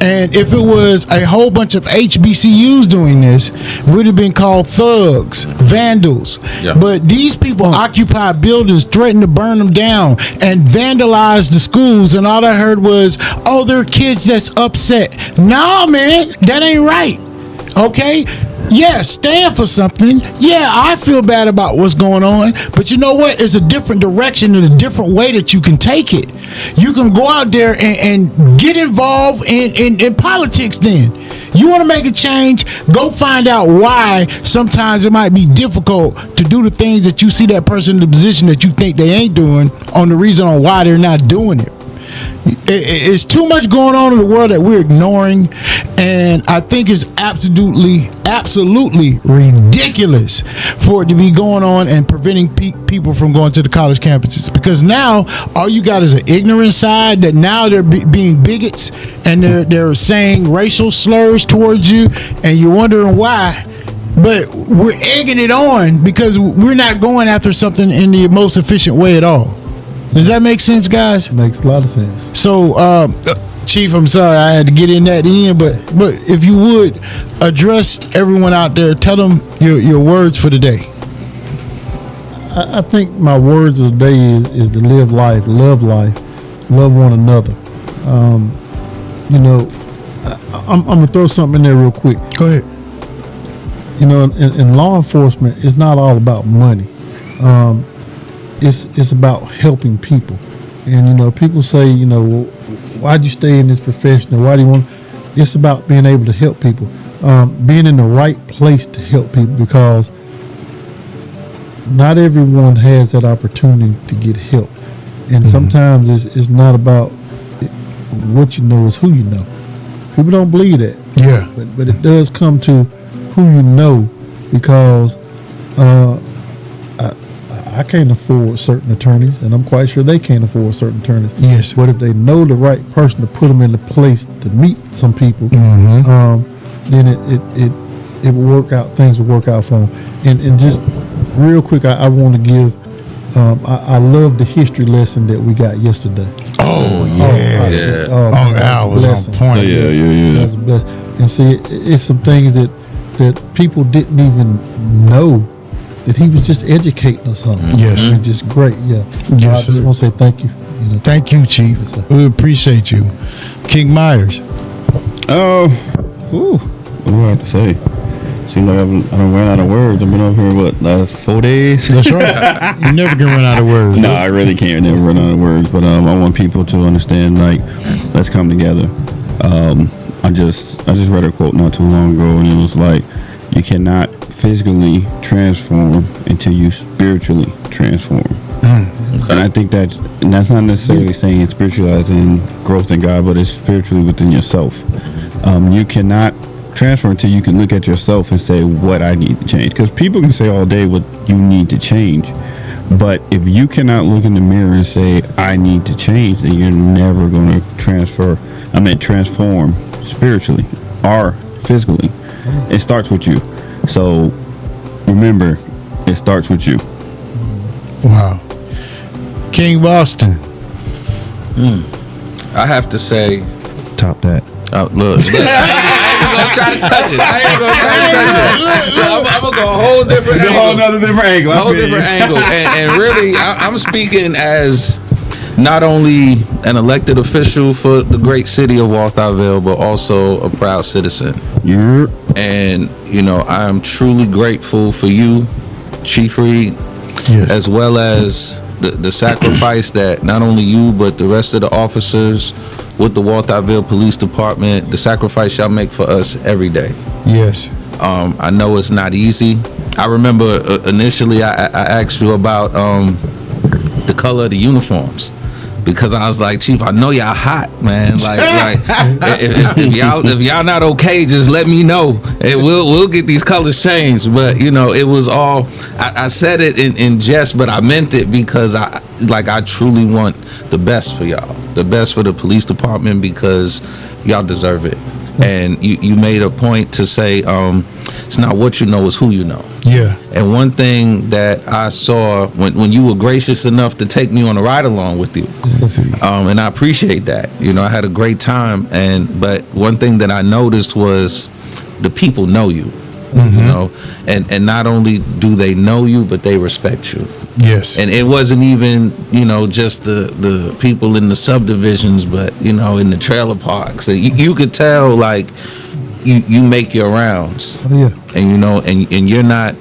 And if it was a whole bunch of HBCUs doing this, it would have been called thugs, vandals. But these people occupy buildings, threaten to burn them down, and vandalize the schools. And all I heard was, oh, there are kids that's upset. Nah, man, that ain't right. Okay? Yeah, stand for something. Yeah, I feel bad about what's going on, but you know what? It's a different direction and a different way that you can take it. You can go out there and get involved in politics then. You want to make a change, go find out why sometimes it might be difficult to do the things that you see that person in the position that you think they ain't doing, on the reason on why they're not doing it. It's too much going on in the world that we're ignoring, and I think it's absolutely ridiculous for it to be going on and preventing people from going to the college campuses, because now all you got is an ignorant side that now they're being bigots, and they're saying racial slurs towards you, and you're wondering why. But we're egging it on because we're not going after something in the most efficient way at all. Does that make sense, guys? Makes a lot of sense. So, Chief, I'm sorry I had to get in that end, but if you would address everyone out there, tell them your words for the day. I think my words of the day is to live life, love one another. You know, I'm gonna throw something in there real quick. Go ahead. You know, in law enforcement, it's not all about money. It's about helping people, And people say, why'd you stay in this profession? Or why do you want? It's about being able to help people, being in the right place to help people, because not everyone has that opportunity to get help. And sometimes it's not about what you know, it's who you know. People don't believe that. Yeah. But it does come to who you know, because I can't afford certain attorneys, and I'm quite sure they can't afford certain attorneys. Yes. But if they know the right person to put them in the place to meet some people, then it will work out. Things will work out for them. And just real quick, I want to give. I love the history lesson that we got yesterday. Oh yeah. That was on point. Yeah. That's a blessing. And see, it's some things that people didn't even know, that he was just educating us on. Yes. I mean, just great. Yeah. Yes, I just sir. want to say thank you. Thank you, Chief. Yes, sir. We appreciate you. King Myers. Oh, what do I have to say? Seems like I don't run out of words. I've been over here, last 4 days? That's right. You never can run out of words. No, I really can't never run out of words. But I want people to understand, like, let's come together. I just read a quote not too long ago, and it was like, you cannot physically transform until you spiritually transform. And I think that's not necessarily saying spiritually as in growth in God, but it's spiritually within yourself. You cannot transfer until you can look at yourself and say what I need to change. Because people can say all day what you need to change, but if you cannot look in the mirror and say I need to change, then you're never going to transform spiritually or physically. It starts with you. So remember, it starts with you. Wow. King Boston. I have to say, Top that. look, I ain't even gonna try to touch it. I'm gonna go a whole different angle. A whole different angle. And really, I'm speaking as not only an elected official for the great city of Walthamville, but also a proud citizen. Yeah. And, I am truly grateful for you, Chief Reed, Yes. as well as the sacrifice that not only you, but the rest of the officers with the Walthamville Police Department, the sacrifice y'all make for us every day. Yes. I know it's not easy. I remember initially I asked you about the color of the uniforms, because I was like, Chief, I know y'all hot, man. Like if y'all not okay, just let me know, and we'll get these colors changed. But it was all I said it in jest, but I meant it, because I truly want the best for y'all, the best for the police department, because y'all deserve it. And you made a point to say it's not what you know, it's who you know. Yeah. And one thing that I saw when you were gracious enough to take me on a ride along with you, and I appreciate that. I had a great time. But one thing that I noticed was the people know you. And not only do they know you, but they respect you. Yes. And it wasn't even, just the people in the subdivisions, but, in the trailer parks. So you could tell, like, you make your rounds. Oh, yeah. And, and you're not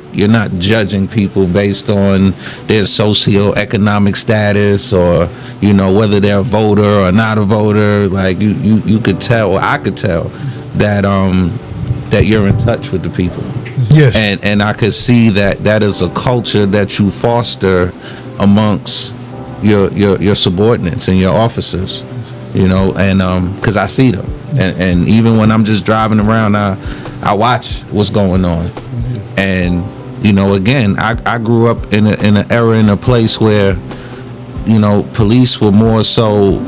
judging people based on their socioeconomic status, or, whether they're a voter or not a voter. Like, you could tell, or I could tell, that you're in touch with the people. Yes. And I could see that is a culture that you foster amongst your subordinates and your officers, and because I see them, and even when I'm just driving around, I watch what's going on. And again, I grew up in an era, in a place where police were more so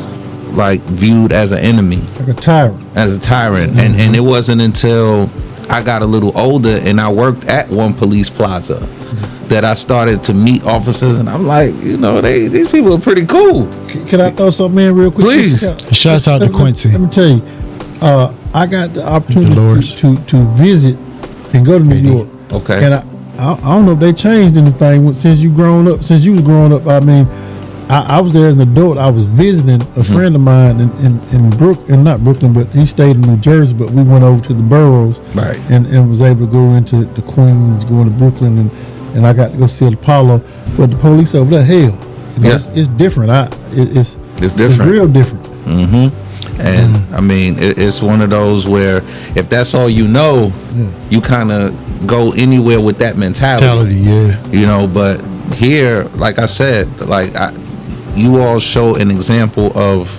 like viewed as an enemy, Like a tyrant. And it wasn't until I got a little older and I worked at one police plaza that I started to meet officers, and I'm like, these people are pretty cool. Can I throw something in real quick? Please. Shouts out to Quincy. Let me tell you, I got the opportunity to visit and go to New York. Okay. And I don't know if they changed anything since you was growing up. I mean, I was there as an adult. I was visiting a friend of mine in not Brooklyn, but he stayed in New Jersey. But we went over to the boroughs, Right. and was able to go into the Queens, going to Brooklyn, and I got to go see Apollo. But the police over there, hell, Yeah. it's different. It's different. It's real different. And I mean, it's one of those where if that's all you know, you kind of go anywhere with that mentality. You know, but here, like I said, you all show an example of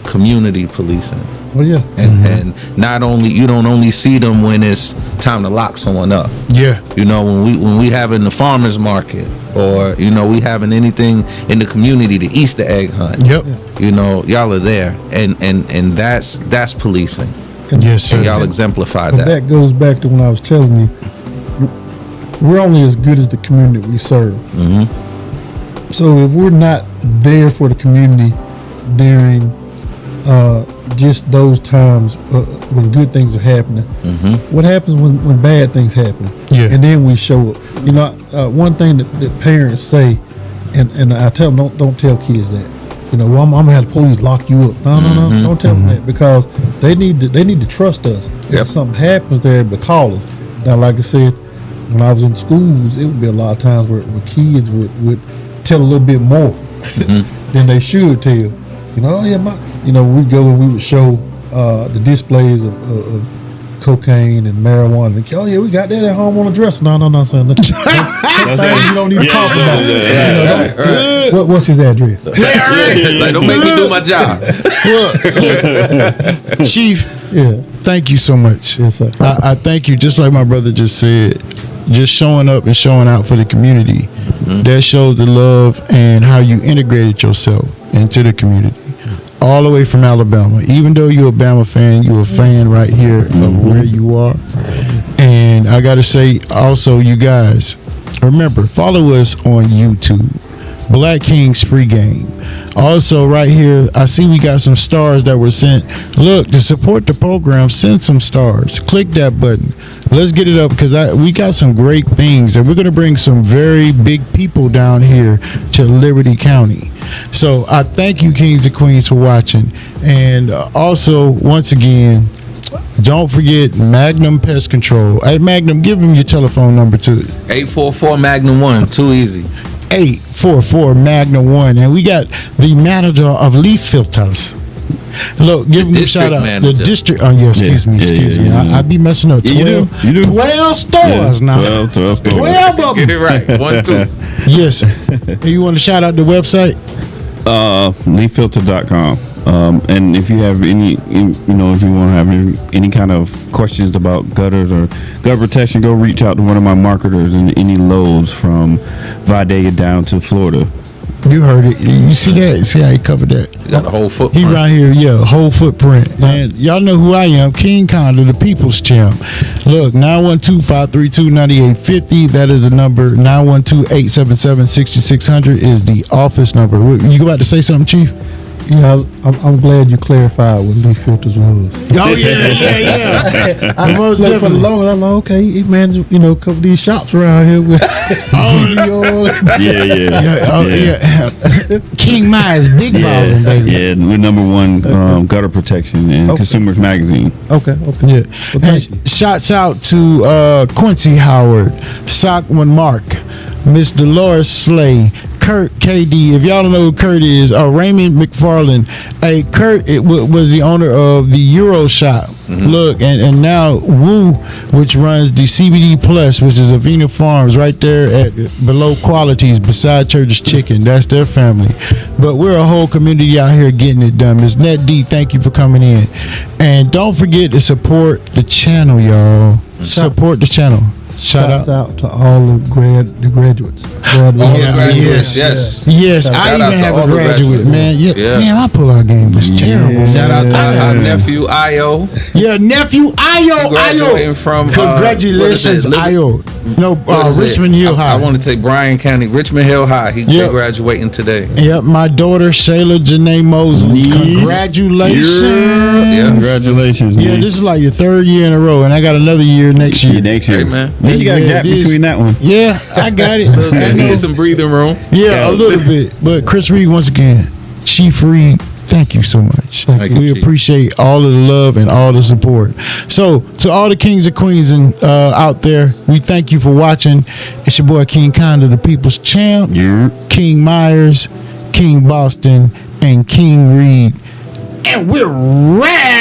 community policing. Well, yeah. And not only, you don't only see them when it's time to lock someone up. Yeah. You know, when we having the farmers market, or you know, we having anything in the community, the Easter egg hunt. Yep. You know, y'all are there, and that's policing. Yes, sir. And y'all exemplify But that. that goes back to when I was telling you, we're only as good as the community we serve. So if we're not there for the community during just those times when good things are happening, what happens when bad things happen? Yeah. And then we show up. You know, one thing that parents say, and I tell them, don't tell kids that. You know, well, I'm gonna have the police lock you up. No, don't tell them that, because they need to trust us. Yep. If something happens, they're able to call us. Now, like I said, when I was in schools, it would be a lot of times where kids would tell a little bit more than they should tell. You know, we'd go and we would show the displays of cocaine and marijuana. And, oh yeah, we got that at home on the dresser. No, son. Things you don't need to talk about. What's his address? Like, don't make me do my job. Chief, Yeah. thank you so much. Yes, sir. I thank you, just like my brother just said, just showing up and showing out for the community. That shows the love and how you integrated yourself into the community. All the way from Alabama. Even though you're a Bama fan, you're a fan right here of where you are. And I got to say also, you guys, remember, follow us on YouTube. Black Kings Free Game. Also, right here, I see we got some stars that were sent. Look, to support the program, send some stars. Click that button. Let's get it up, because we got some great things, and we're going to bring some very big people down here to Liberty County. So I thank you, Kings and Queens, for watching. And also, once again, don't forget Magnum Pest Control. Hey, Magnum, give them your telephone number too. 844 Magnum 1, too easy. 844 Magnum 1, and we got the manager of Leaf Filters. Look, give him a shout out. Manager. The district. Oh, yeah, excuse me. I be messing up. 12, you do. 12 stores now. 12 stores. 12 of Get them. it right. 1, 2. Yes. And you want to shout out the website? Leaffilter.com. And if you have if you want to have any kind of questions about gutters or gutter protection, go reach out to one of my marketers in any loads from Vidalia down to Florida. You heard it. You see that? See how he covered that? You got a whole He footprint. right here, whole footprint. And y'all know who I am, King Condor, the People's Champ. Look, 912-532-9850. That is the number. 912-877-6600 is the office number. You about to say something, Chief? Yeah, I'm glad you clarified what Leaf Filters was. Oh, yeah. I was for the longest. I'm like, okay, he managed, a couple of these shops around here with Yeah. King Myers, big ballin', baby. Yeah, we're number one gutter protection in Consumers Magazine. Okay. Yeah. Well, thank you. Shouts out to Quincy Howard, Sockman Mark, Miss Dolores Slay, Kurt KD. If y'all don't know who Kurt is, Raymond McFarland. Hey, Kurt was the owner of the Euro Shop. Look, and now Woo, which runs the CBD Plus, which is Avena Farms, right there at below Qualities, beside Church's Chicken. That's their family. But we're a whole community out here getting it done. Ms. Net D, thank you for coming in. And don't forget to support the channel, y'all. Support the channel. Shout out to all the graduates. Graduates, yes. Yes, Shout I out even to have all a the graduate, man. Yeah. Man, my pull-out game was terrible. Shout out to our man. nephew Io. Yeah, nephew Io. Graduating from Congratulations, Io. No, Richmond Hill High. I want to say Bryan County, Richmond Hill High. He's graduating today. Yep, my daughter Shayla Janae Mosley. Congratulations. Yeah. Congratulations. Yeah, this is like your third year in a row, and I got another year next year. Next year. Hey, man. Then you got a gap it is. between that one. Yeah, I got it. Okay, he gets some breathing room. Yeah, a little bit. But Chris Reed, once again, Chief Reed, thank you so much. Thank you, We Chief. appreciate all of the love and all the support. So, to all the kings and queens out there, we thank you for watching. It's your boy King Condor, the People's Champ, Yeah. King Myers, King Boston, and King Reed. And we're ready.